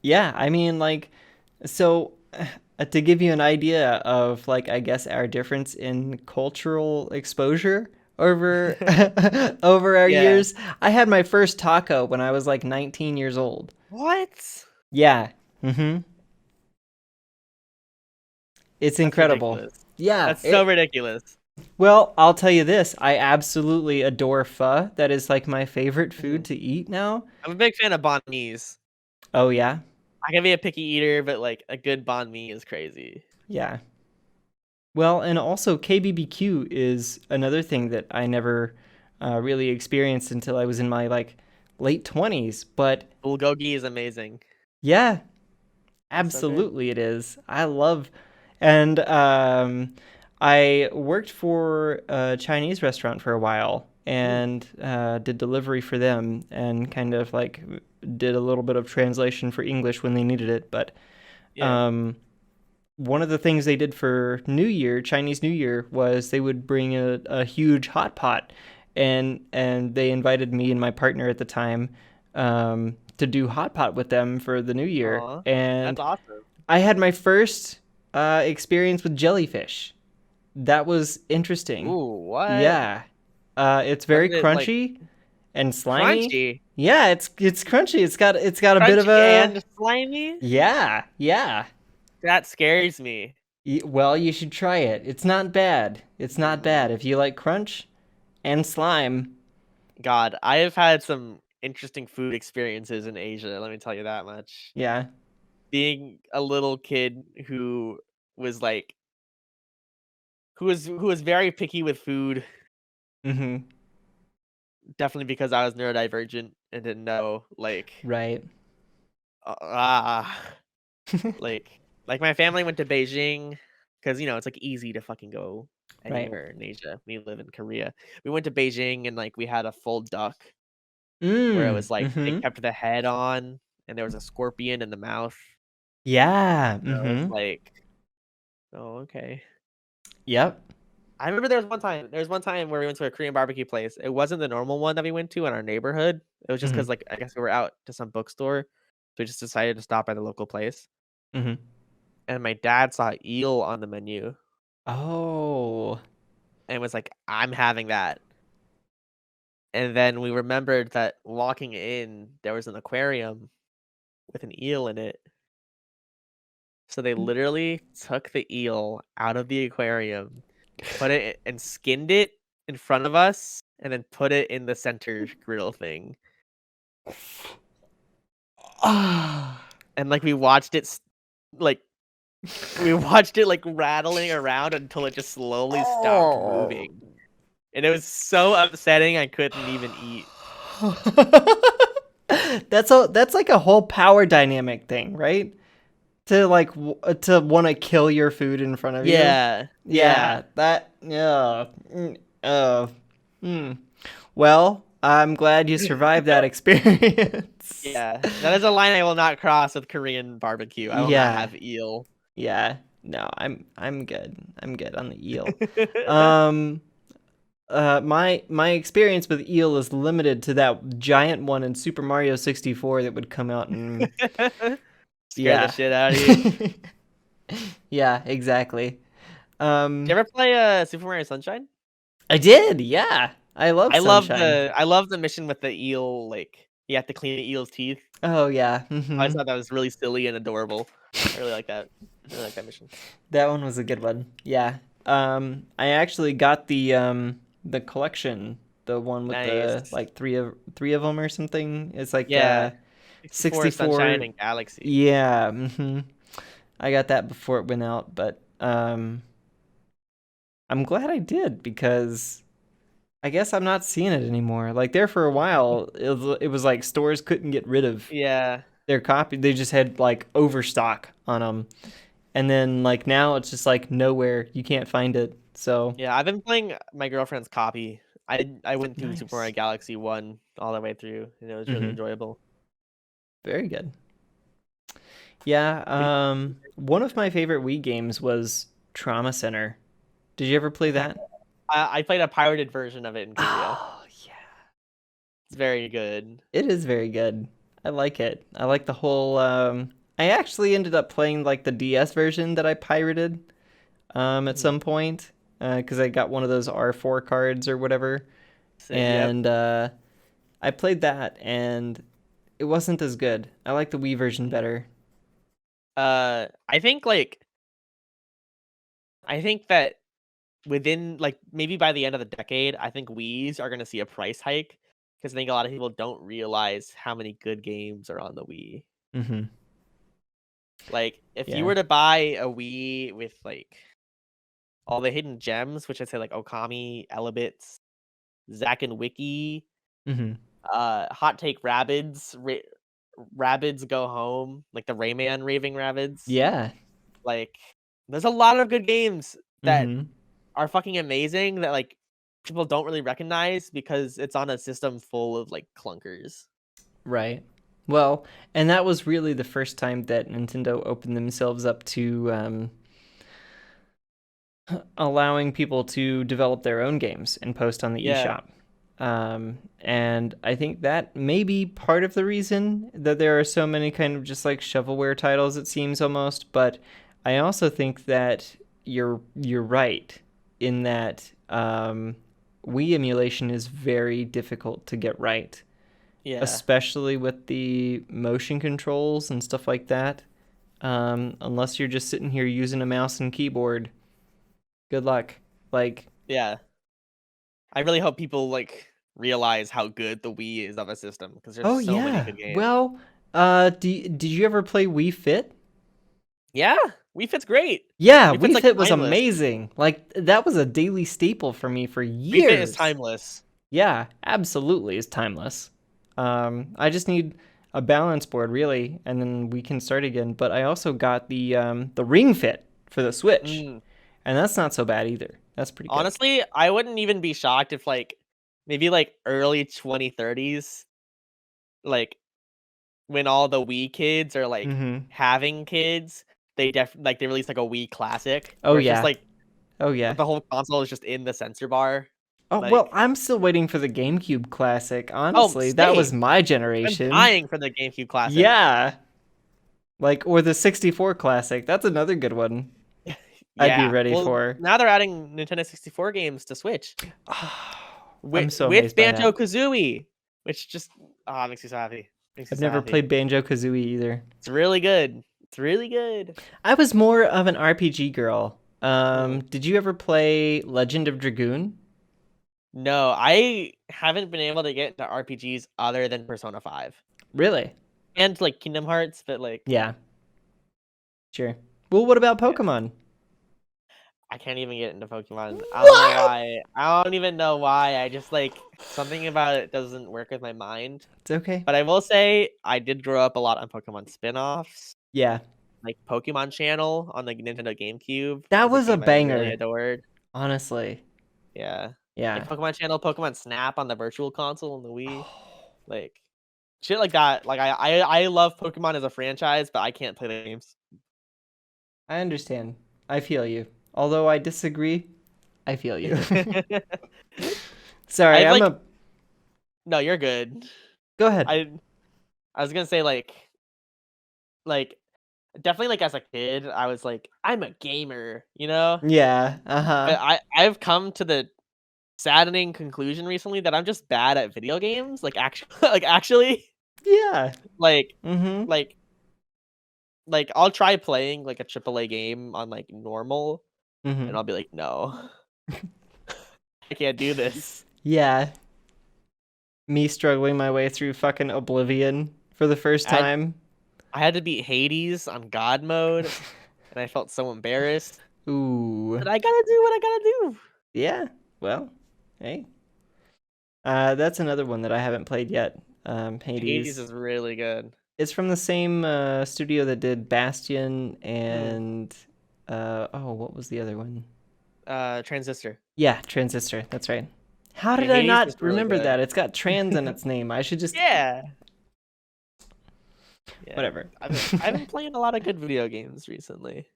yeah. I mean, like, so to give you an idea of like, I guess our difference in cultural exposure over over our Yeah. years, I had my first taco when I was like 19 years old. What? Yeah. Mm-hmm. It's That's incredible. ridiculous. Yeah. That's so ridiculous. Well, I'll tell you this. I absolutely adore pho. That is like my favorite food Mhm. to eat now. I'm a big fan of banh mi's. Oh, yeah? I can be a picky eater, but, a good banh mi is crazy. Yeah. Well, and also KBBQ is another thing that I never really experienced until I was in my like late 20s. But Bulgogi is amazing. yeah, It's so good. absolutely it is. I love, and I worked for a Chinese restaurant for a while Mm, and did delivery for them and kind of like did a little bit of translation for English when they needed it. But yeah. um, one of the things they did for New Year, Chinese New Year, was they would bring a huge hot pot, and they invited me and my partner at the time to do hot pot with them for the New Year, Aw, that's and awesome. I had my first experience with jellyfish. That was interesting. Ooh, what? Yeah, it's Was very it like crunchy and slimy. crunchy? Yeah, it's crunchy. It's got a bit of Crunchy a and slimy? yeah. That scares me. Well, you should try it. It's not bad. It's not bad if you like crunch and slime. God, I have had some interesting food experiences in Asia, let me tell you that much. Yeah. Being a little kid who was like who was very picky with food, Mhm. definitely because I was neurodivergent and didn't know Right. uh, ah like my family went to Beijing because it's like easy to fucking go Right. anywhere in Asia. We live in Korea. We went to Beijing and like we had a full duck where it was like they Mhm. kept the head on and there was a scorpion in the mouth. Yeah. I was Mhm. like, "Oh, okay." Yep. I remember there was one time where we went to a Korean barbecue place. It wasn't the normal one that we went to in our neighborhood. It was just because, Mhm. like, I guess we were out to some bookstore, so we just decided to stop by the local place, Mhm. and my dad saw eel on the menu Oh. and was like, "I'm having that." And then we remembered that walking in, there was an aquarium with an eel in it. So they literally took the eel out of the aquarium, put it and skinned it in front of us, and then put it in the center grill thing. Ah. And, like, like, we watched it, like, rattling around until it just slowly stopped Oh. moving. And it was so upsetting, I couldn't even eat. That's like a whole power dynamic thing, right? To like to want to kill your food in front of you. Yeah, yeah, Yeah, that yeah. Uh, hmm. Well, I'm glad you survived that experience. yeah. That is a line I will not cross with Korean barbecue. I will not Yeah, have eel. yeah. No, I'm good. I'm good on the eel. Um, my experience with eel is limited to that giant one in Super Mario 64 that would come out and Scare the yeah. shit out of you. Yeah, exactly. Did you Um, ever play, Super Mario Sunshine? I did. Yeah, I love I love Sunshine. the I love the mission with the eel, like, you have to clean the eel's teeth. Oh yeah. I just thought that was really silly and adorable. I really like that. I really like that mission. That one was a good one. Yeah. I actually got the collection, the one with the Nice. like three of them or something. It's like Yeah. 64 Sunshine 64. and Galaxy. Yeah. I got that before it went out, but I'm glad I did because I guess I'm not seeing it anymore. Like there for a while, it was like stores couldn't get rid of Yeah. their copy. They just had like overstock on them. And then like now it's just like nowhere. You can't find it. So Yeah, I've been playing my girlfriend's copy. I went through Super Mario nice. Galaxy 1 all the way through, and it was really enjoyable. Very good. Yeah. What One of my favorite Wii games was Trauma Center. Did you ever play that? I played a pirated version of it in Korea. Oh yeah. It's very good. It is very good. I like it. I like the whole. I actually ended up playing like the DS version that I pirated. At Mhm. some point. Because I got one of those R4 cards or whatever, Same, yep. and I played that, and it wasn't as good. I like the Wii version better. I think, I think that within, like, maybe by the end of the decade, I think Wiis are gonna see a price hike because I think a lot of people don't realize how many good games are on the Wii. Mm-hmm. Like, if you Yeah. were to buy a Wii with, like, all the hidden gems, which I say like Okami, Elebits, Zack and Wiki, Hot Take Rabbids, Rabbids Go Home, like the Rayman Raving Rabbids. Yeah. Like, there's a lot of good games that Mm-hmm. are fucking amazing that like people don't really recognize because it's on a system full of like clunkers. Right. Well, and that was really the first time that Nintendo opened themselves up to allowing people to develop their own games and post on the Yeah. eShop. And I think that may be part of the reason that there are so many kind of just like shovelware titles, it seems almost. But I also think that you're right in that Wii emulation is very difficult to get right, Yeah. especially with the motion controls and stuff like that. Unless you're just sitting here using a mouse and keyboard, good luck. Like, Yeah. I really hope people like realize how good the Wii is of a system because there's oh so many yeah. good games. Well, did you ever play Wii Fit? Yeah, Wii Fit's great. Yeah, Wii Fit's Wii like Fit was timeless. amazing. Like that was a daily staple for me for Wii Fit is years. timeless. Yeah, absolutely, it's timeless. I just need a balance board really, and then we can start again. But I also got the Ring Fit for the Switch, Mm. and that's not so bad either. That's pretty good. Honestly, I wouldn't even be shocked if like maybe like early 2030s, like when all the Wii kids are like Mm-hmm. having kids, they release like a Wii classic Oh where it's just yeah. like Oh yeah. the whole console is just in the sensor bar. Oh well, Like, I'm still waiting for the GameCube Classic. oh, Honestly, that was same. my I'm generation. dying for the GameCube classic. Yeah. Like, or the 64 Classic. That's another good one I'd be Yeah. ready Well, for. now they're adding Nintendo 64 games to Switch I'm so with amazed by that. Banjo-Kazooie, which just makes me so happy. Makes me I've so never happy. played Banjo-Kazooie either. It's really good. It's really good. I was more of an RPG girl. Mm. Did you ever play Legend of Dragoon? No, I haven't been able to get into RPGs other than Persona 5 Really? and like Kingdom Hearts, but like Yeah, sure. Well, what about yeah, Pokemon? I can't even get into Pokemon. I don't know What? why. I don't even know why. I just like something about it doesn't work with my mind. It's okay. But I will say I did grow up a lot on Pokemon spin-offs. Yeah, Like Pokemon Channel on the Nintendo GameCube that is a was a game I really banger, adored. honestly. Yeah. Like Yeah. Pokemon Channel, Pokemon Snap on the Virtual Console and the Wii. Like shit like that. Like I love Pokemon as a franchise, but I can't play the games. I understand. I feel you. Although I disagree, I feel you. Sorry, I've I'm like a. no, you're good. Go ahead. I was gonna say like definitely like as a kid, I was like, I'm a gamer, you know? Yeah. Uh huh. But I've come to the saddening conclusion recently that I'm just bad at video games. Like actually like actually Yeah. like Mm-hmm. like like I'll try playing like a AAA game on like normal and Mm-hmm. I'll be like, no, I can't do this. Yeah. Me struggling my way through fucking Oblivion for the first I had, time. I had to beat Hades on God mode and I felt so embarrassed. Ooh. But I gotta do what I gotta do. Yeah. Well, hey. That's another one that I haven't played yet. Hades Hades. is really good. It's from the same studio that did Bastion Mm. and oh, what was the other one? Transistor. Yeah, Transistor. That's right. How Yeah, did I Hades not is really remember good. that? It's got trans in its name. I should just Yeah. Yeah. whatever. I've been playing a lot of good video games recently.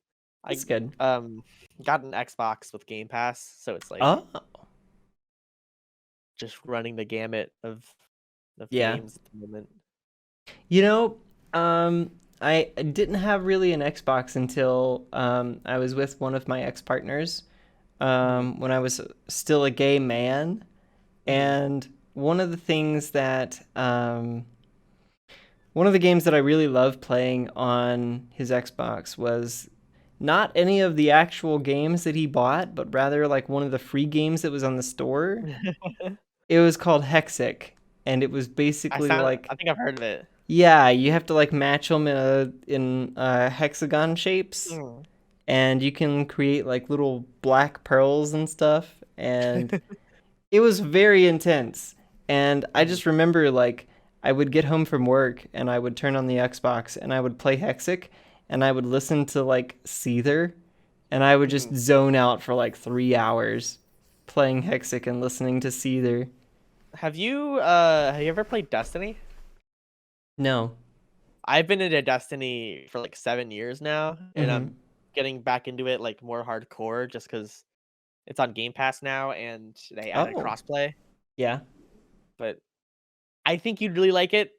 That's I good. got an Xbox with Game Pass, so it's like Oh, just running the gamut of yeah. games at the moment. You know, I didn't have really an Xbox until I was with one of my ex-partners Mm, when I was still a gay man. mm. And one of the games that I really loved playing on his Xbox was not any of the actual games that he bought, but rather like one of the free games that was on the store. It was called Hexic, and it was basically I like, think I've heard of it. yeah, you have to like match them in hexagon shapes, Mm. and you can create like little black pearls and stuff, and it was very intense. And I Mhm, just remember like I would get home from work and I would turn on the Xbox and I would play Hexic and I would listen to like Seether and I would just mhm. zone out for like 3 hours playing Hexic and listening to Seether. Have you ever played Destiny? No. I've been into Destiny for like 7 years now, and Mm-hmm. I'm getting back into it like more hardcore just because it's on Game Pass now and they added Oh, crossplay. yeah. But I think you'd really like it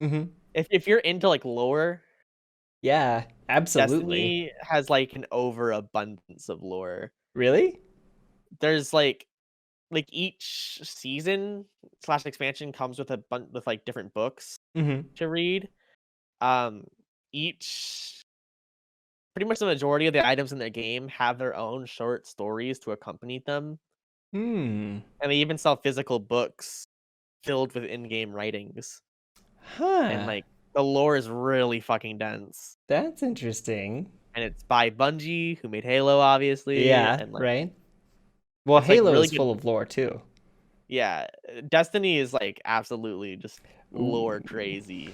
Mm-hmm. if you're into like lore. Yeah, absolutely. Destiny has like an overabundance of lore. Really? There's like each season slash expansion comes with a bunch with like different books Mm-hmm. to read. Um, each pretty much the majority of the items in the game have their own short stories to accompany them, Hmm. and they even sell physical books filled with in-game writings. And Huh. like the lore is really fucking dense. That's interesting. And it's by Bungie, who made Halo, obviously, Yeah, and like right? Well, it's like Halo really is good. full of lore too. Yeah, Destiny is like absolutely just Ooh. lore crazy.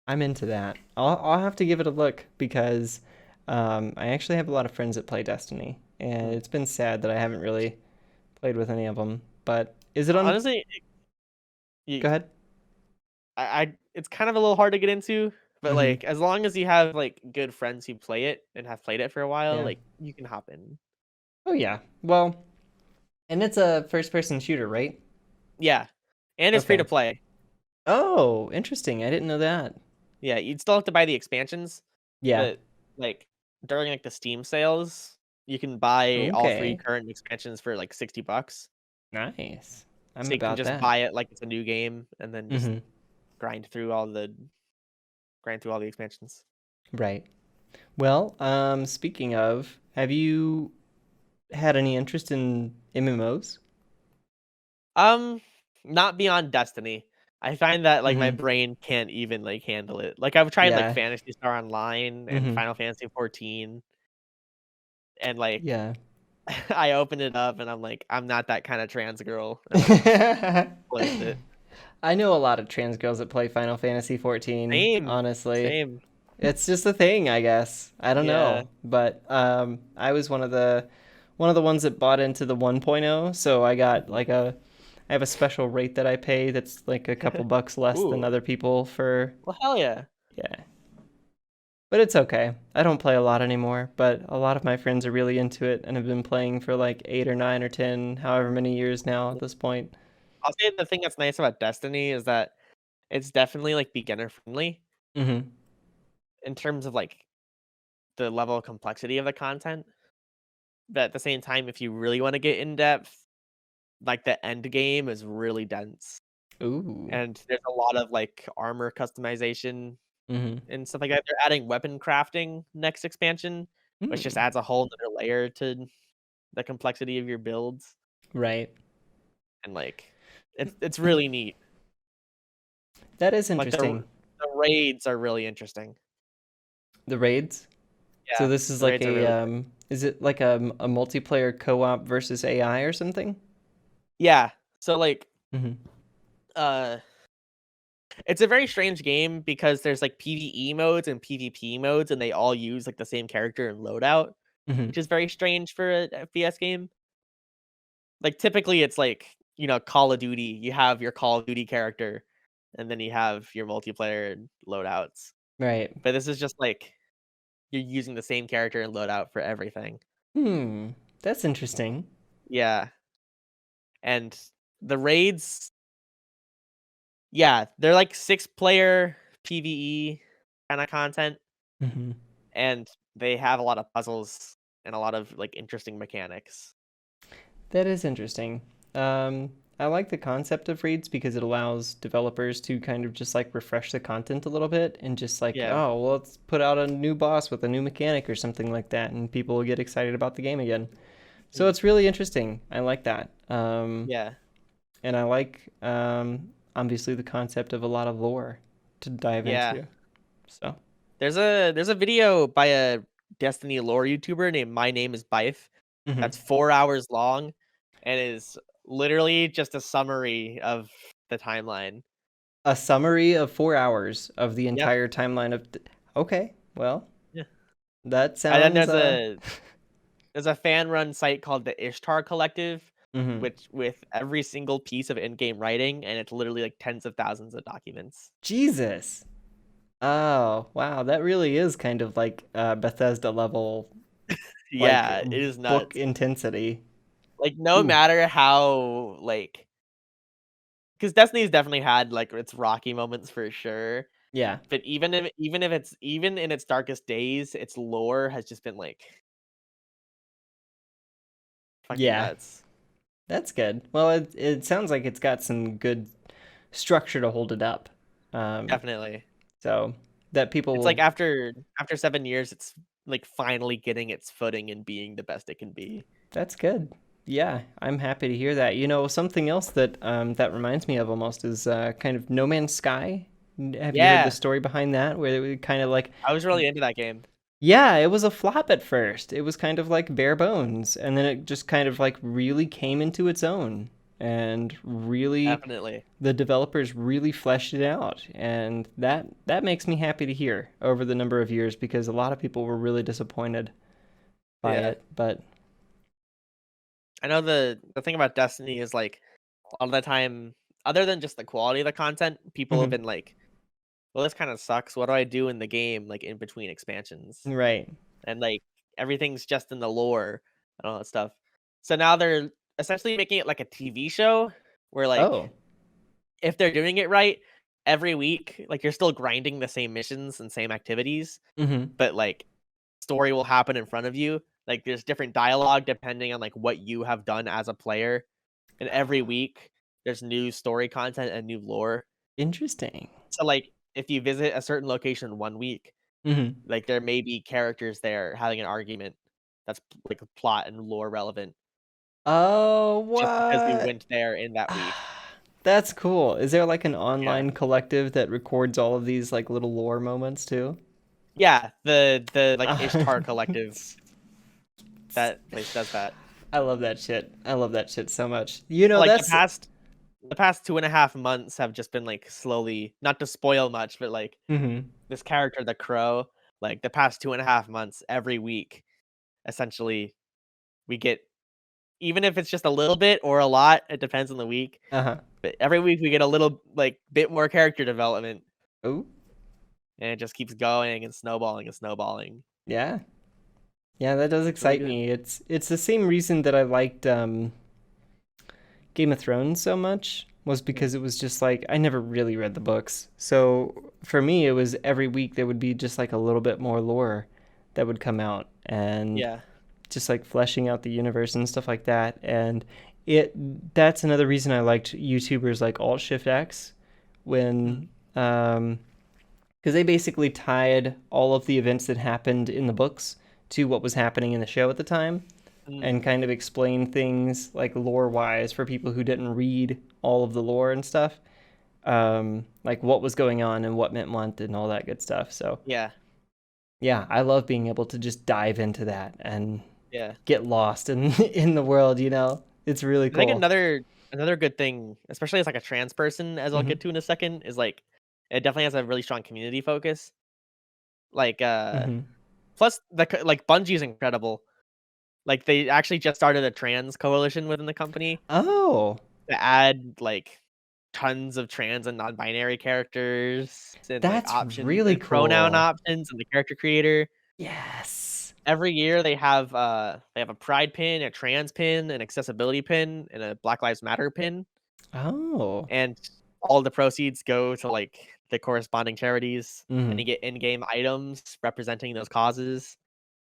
I'm into that. I'll have to give it a look because I actually have a lot of friends that play Destiny, and Mm. it's been sad that I haven't really played with any of them. But is it on? Honestly, Go you, ahead. I it's kind of a little hard to get into, but Mm-hmm. like as long as you have like good friends who play it and have played it for a while, Yeah. like you can hop in. Oh yeah. Well, and it's a first-person shooter, right? Yeah, and it's free to Okay. play. Oh, interesting. I didn't know that. Yeah, you'd still have to buy the expansions, Yeah. but like during like the Steam sales, you can buy all three Okay. current expansions for like $60. Nice. I'm So you can about just that. buy it like it's a new game and then just Mm-hmm. grind through all the expansions. Right. Well, speaking of, have you had any interest in MMOs? Um, Not beyond Destiny. I find that like my Mm-hmm. brain can't even like handle it. Like I've tried like Yeah. Fantasy Star Online and Mm-hmm. Final Fantasy 14 and like Yeah. I open it up and I'm like I'm not that kind of trans girl and then just close it. I know a lot of trans girls that play Final Fantasy 14, Same. honestly. Same. It's just a thing, I guess. I don't Yeah. know, but I was one of the ones that bought into the 1.0, so I got Mhm. like I have a special rate that I pay that's like a couple bucks less than Ooh. other people for Well, hell yeah. yeah. But it's okay. I don't play a lot anymore, but a lot of my friends are really into it and have been playing for like 8 or 9 or 10, however many years now at this point. I'll say the thing that's nice about Destiny is that it's definitely like beginner friendly Mhm. in terms of like the level of complexity of the content. But at the same time, if you really want to get in depth, like the end game is really dense. Ooh. And there's a lot of like armor customization Mhm. and stuff like that. They're adding weapon crafting next expansion, which just Mm. adds a whole other layer to the complexity of your builds. Right. And like it's really neat. That is Like interesting. the raids are really interesting. The raids. So Yeah, this is the like raids are a really good. is it like a multiplayer co-op versus AI or something? Yeah. So like Mhm. uh it's a very strange game because there's like PvE modes and PvP modes and they all use like the same character and loadout, Mhm. which is very strange for an FPS game. Like typically it's like, Call of Duty, you have your Call of Duty character and then you have your multiplayer loadouts. Right. But this is just like you're using the same character and loadout for everything. Hmm. That's interesting. Yeah. And the raids, yeah, they're like 6-player PvE kind of content Mhm. and they have a lot of puzzles and a lot of like interesting mechanics. That is interesting. I like the concept of reads because it allows developers to kind of just like refresh the content a little bit and just like, Yeah. oh, well, let's put out a new boss with a new mechanic or something like that, and people will get excited about the game again. So Mhm. it's really interesting. I like that. Yeah. And I like obviously the concept of a lot of lore to dive Yeah. into. So, There's a video by a Destiny lore YouTuber named My Name is Bife. Mhm. That's 4 hours long and is literally just a summary of the timeline. A summary of 4 hours of the Yep. entire timeline of okay, well, Yeah. that And then sounds, there's a fan run site called the Ishtar Collective, Mhm. which with every single piece of in-game writing, and it's literally like tens of thousands of documents. Jesus. Oh, wow, that really is kind of like, Bethesda level, like, Yeah, it is book nuts. intensity. Like no Ooh, matter how like because Destiny's definitely had like its rocky moments for sure. yeah, But even if it's even in its darkest days, its lore has just been like fucking yeah, nuts. that's good. Well, it sounds like it's got some good structure to hold it up. Um, Definitely. so that people It's like will after 7 years, it's like finally getting its footing and being the best it can be. that's good. Yeah, I'm happy to hear that. You know, something else that that reminds me of almost is kind of No Man's Sky. Have you heard the Yeah, story behind that? Where it kind of like, I was really into that game. yeah, it was a flop at first. It was kind of like bare bones, and then it just kind of like really came into its own, and really Definitely. the developers really fleshed it out, and that makes me happy to hear over the number of years because a lot of people were really disappointed by Yeah. it. But I know the thing about Destiny is like a lot of the time, other than just the quality of the content, people have mhm, been like, "Well, this kind of sucks. What do I do in the game like in between expansions?" right. And like everything's just in the lore and all that stuff. So now they're essentially making it like a TV show where Oh. like if they're doing it right, every week, like you're still grinding the same missions and same activities, Mhm. but like story will happen in front of you. Like there's different dialogue depending on like what you have done as a player. And every week there's new story content and new lore. Interesting. So like if you visit a certain location 1 week, Mhm. like there may be characters there having an argument that's like plot and lore relevant Oh, just because you what? went there in that week. That's cool. Is there like an Yeah. online collective that records all of these like little lore moments too? Yeah, the like Ishtar collective, that place does that. I love that shit. I love that shit so much. You know, Like that's the past 2.5 months have just been like slowly, not to spoil much, but like mhm. this character, the crow, like the past 2.5 months, every week, essentially, we get, even if it's just a little bit or a lot, it depends on the week. Uh-huh. But every week we get a little like bit more character development, Oh, and it just keeps going and snowballing and snowballing. yeah. Yeah, that does It's really excite good. me. It's the same reason that I liked Game of Thrones so much was Mm. because it was just like I never really read the books. So for me it was every week there would be just like a little bit more lore that would come out and Yeah. just like fleshing out the universe and stuff like that. And it that's another reason I liked YouTubers like Alt Shift X Mm. when because they basically tied all of the events that happened in the books to what was happening in the show at the time and Mm. kind of explain things like lore wise for people who didn't read all of the lore and stuff, like what was going on and what meant what and all that good stuff. So Yeah. yeah, I love being able to just dive into that and Yeah. get lost in in the world. You know, it's really I think cool. another good thing, especially as like a trans person, as I'll Hmm. get to in a second, is like it definitely has a really strong community focus. Like Hmm. plus like Bungie's incredible. Like they actually just started a trans coalition within the company Oh, to add like tons of trans and non-binary characters and like that's option really and pronoun cool. options in the character creator. Yes. Every year they have a pride pin, a trans pin, an accessibility pin, and a Black Lives Matter pin, Oh. and all the proceeds go to like the corresponding charities, and Hmm. you get in-game items representing those causes.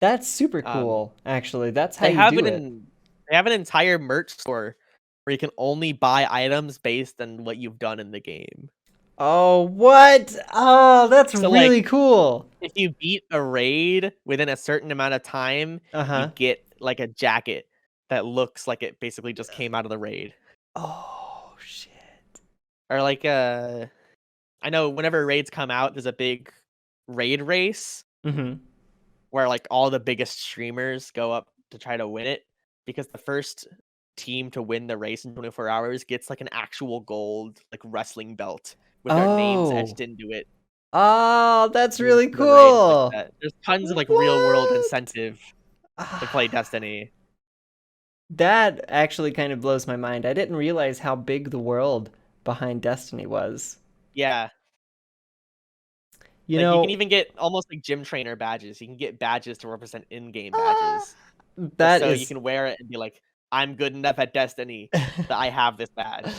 That's super Um, cool. Actually, that's how they you have do it it. in they have an entire merch store where you can only buy items based on what you've done in the game. Oh, what? Oh, that's So, like, really cool. if you beat a raid within a certain amount of time, you Uh-huh. get, like, a jacket that looks like it basically just came out of the raid. Oh, shit. Or, like, I know whenever raids come out, there's a big raid race, Mhm. where like all the biggest streamers go up to try to win it, because the first team to win the race in 24 hours gets like an actual gold like wrestling belt with their names Oh. etched into it. Oh, that's really The raid like cool. that. There's tons of like real world What? incentive to play Destiny. That actually kind of blows my mind. I didn't realize how big the world behind Destiny was. Yeah. You Like you can know, even get almost like gym trainer badges. You can get badges to represent in-game ah, badges. Just that so you is. can wear it and be like, I'm good enough at Destiny that I have this badge.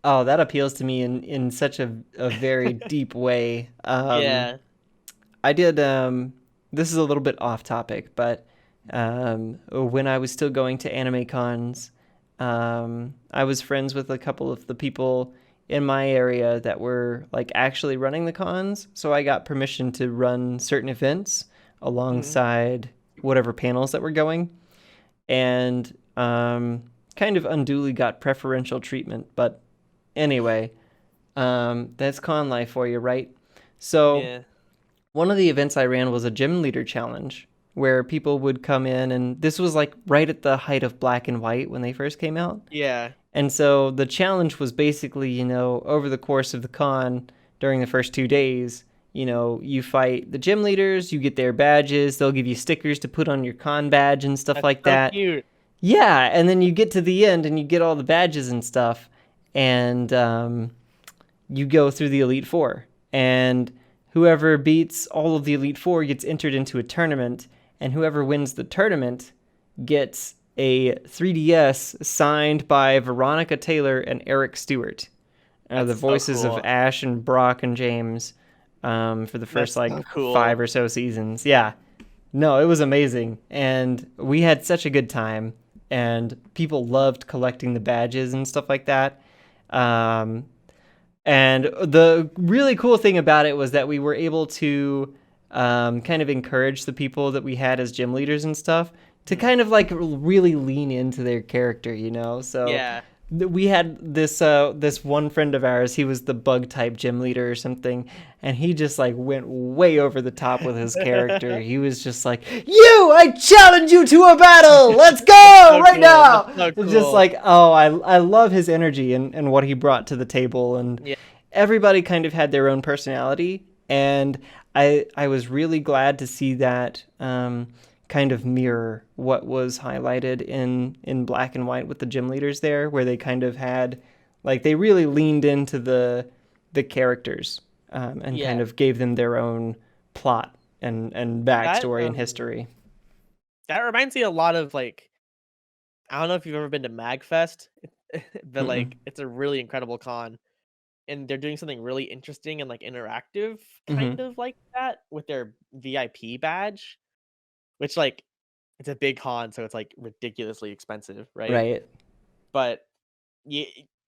Oh, that appeals to me in such a very deep way. Yeah. I did. This is a little bit off topic, but when I was still going to anime cons, I was friends with a couple of the people in my area that were like actually running the cons. So I got permission to run certain events Mhm. alongside whatever panels that were going, and kind of unduly got preferential treatment. But anyway, that's con life for you, right? So Yeah. one of the events I ran was a gym leader challenge where people would come in, and this was like right at the height of black and white when they first came out. Yeah. And so the challenge was basically, over the course of the con during the first 2 days, you fight the gym leaders, you get their badges, they'll give you stickers to put on your con badge and stuff That's like so that. cute. Yeah, and then you get to the end and you get all the badges and stuff, and you go through the Elite Four. And whoever beats all of the Elite Four gets entered into a tournament, and whoever wins the tournament gets a 3DS signed by Veronica Taylor and Eric Stewart, the That's so voices of cool. Ash and Brock and James, for the first That's like so cool. 5 or so seasons. Yeah, no, it was amazing, and we had such a good time, and people loved collecting the badges and stuff like that. Um, and the really cool thing about it was that we were able to kind of encourage the people that we had as gym leaders and stuff to Mhm. kind of like really lean into their character. So Yeah. we had this one friend of ours. He was the bug type gym leader or something, and he just like went way over the top with his character. He was just like, I challenge you to a battle. Let's That's go so right cool. That's now." so It's just cool. like, oh, I love his energy and what he brought to the table, and Yeah. everybody kind of had their own personality, and I was really glad to see that kind of mirror what was highlighted in black and white with the gym leaders there, where they kind of had like they really leaned into the characters, and kind Yeah. of gave them their own plot and That backstory and history. that reminds me a lot of like, I don't know if you've ever been to MagFest, but Mm-mm. like it's a really incredible con. And they're doing something really interesting and like interactive, Mm-hmm. kind of like that with their VIP badge, which like it's a big con, so it's like ridiculously expensive, right? Right. But you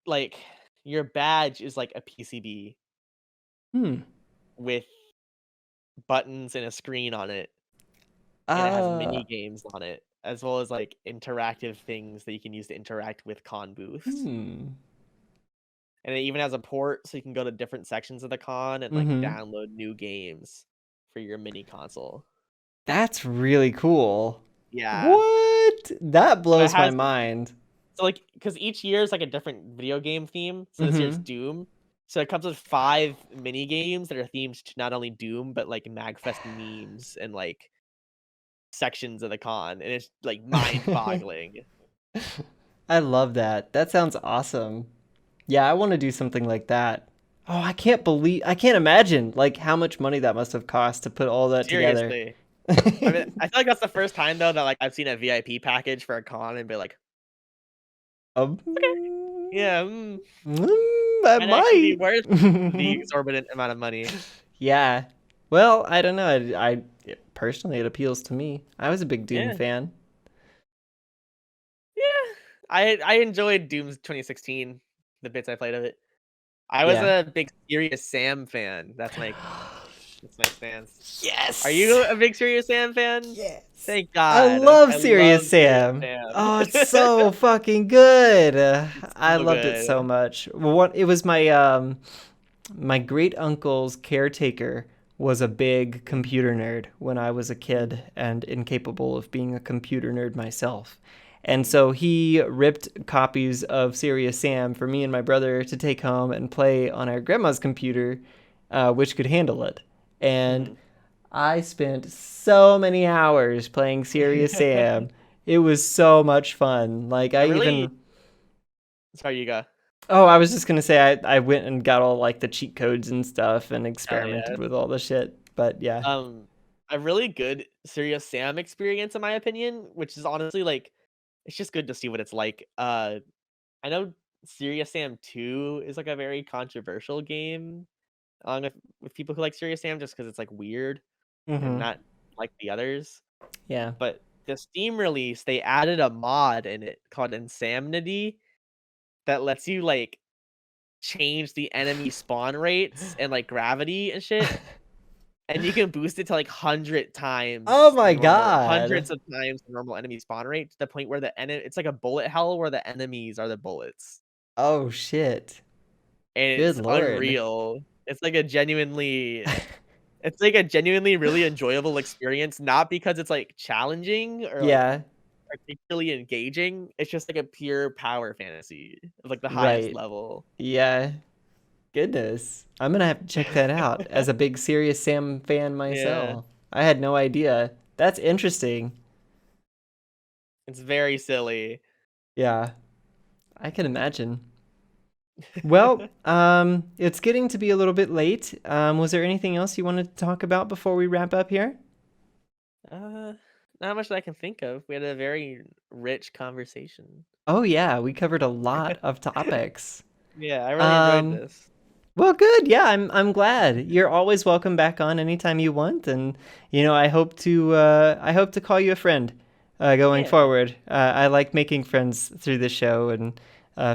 like your badge is like a PCB Hmm. with buttons and a screen on it, and it has Uh. mini games on it, as well as like interactive things that you can use to interact with con booths. Hmm. And it even has a port so you can go to different sections of the con and like Mm-hmm. download new games for your mini console. That's really cool. Yeah. What? That So it blows my has mind. like, because each year is like a different video game theme. So this year it's Mm-hmm. Doom. So it comes with 5 mini games that are themed to not only Doom, but like MagFest memes and like sections of the con. And it's like mind boggling. I love that. That sounds awesome. Yeah, I want to do something like that. Oh, I can't imagine like how much money that must have cost to put all that together. Seriously. I mean, I feel like that's the first time though that like I've seen a VIP package for a con and be like, Um, okay, yeah, that might actually be might. worth the exorbitant amount of money. Yeah. Well, I don't know. Personally, it appeals to me. I was a big Doom Yeah. fan. Yeah. I enjoyed Doom's 2016, the bits I played of it. I was Yeah. a big Serious Sam fan. That's my stance. Are Yes. you a big Serious Sam fan? Yes. Thank I God. love I Serious love Serious Sam. Sam. Oh, it's so fucking good. It's I so loved it good. so much. It was my great uncle's caretaker was a big computer nerd when I was a kid and incapable of being a computer nerd myself. And so he ripped copies of Serious Sam for me and my brother to take home and play on our grandma's computer, which could handle it. And I spent so many hours playing Serious Sam. It was so much fun. Like I really. Sorry, you go. Oh, I was just gonna say I went and got all like the cheat codes and stuff and Hell experimented yeah. with all the shit. But yeah. A really good Serious Sam experience, in my opinion, which is honestly like, it's just good to see what it's like. I know Serious Sam 2 is like a very controversial game, with people who like Serious Sam just because it's like weird and Mm-hmm. not like the others. Yeah. But the Steam release, they added a mod in it called Insanity that lets you like change the enemy spawn rates and like gravity and shit. And you can boost it to like Oh my god. hundreds of times the normal enemy spawn rate to the point where it's like a bullet hell where the enemies are the bullets. Oh shit. And Good it's lord. unreal. It's like a genuinely really enjoyable experience, not because it's like challenging or like Yeah. particularly engaging. It's just like a pure power fantasy of like the highest Right. level. Yeah. Goodness. I'm gonna have to check that out as a big Serious Sam fan Yeah, myself. I had no idea. That's interesting. it's very silly. Yeah. I can imagine. Well, it's getting to be a little bit late. Was there anything else you wanted to talk about before we wrap up here? Uh, Not much that I can think of. We had a very rich conversation. Oh yeah, we covered a lot of topics. Yeah, I really enjoyed Um, this. well, good. Yeah, I'm glad. You're always welcome back on anytime you want, and I hope to call you a friend going Yeah, forward. I like making friends through this show and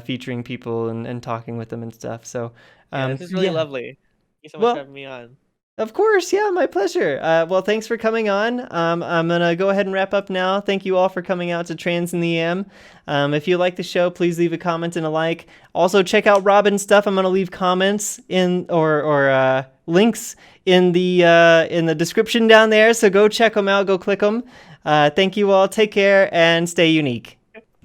featuring people and talking with them and stuff. So, yeah, this is really yeah. lovely. Thank you so much for Well, having me on. of course, yeah, my pleasure. Well, thanks for coming on. I'm gonna go ahead and wrap up now. Thank you all for coming out to Trans in the AM. If you like the show, please leave a comment and a like. Also, check out Robyn's stuff. I'm gonna leave comments in or links in the description down there. So go check them out. Go click them. Thank you all. Take care and stay unique.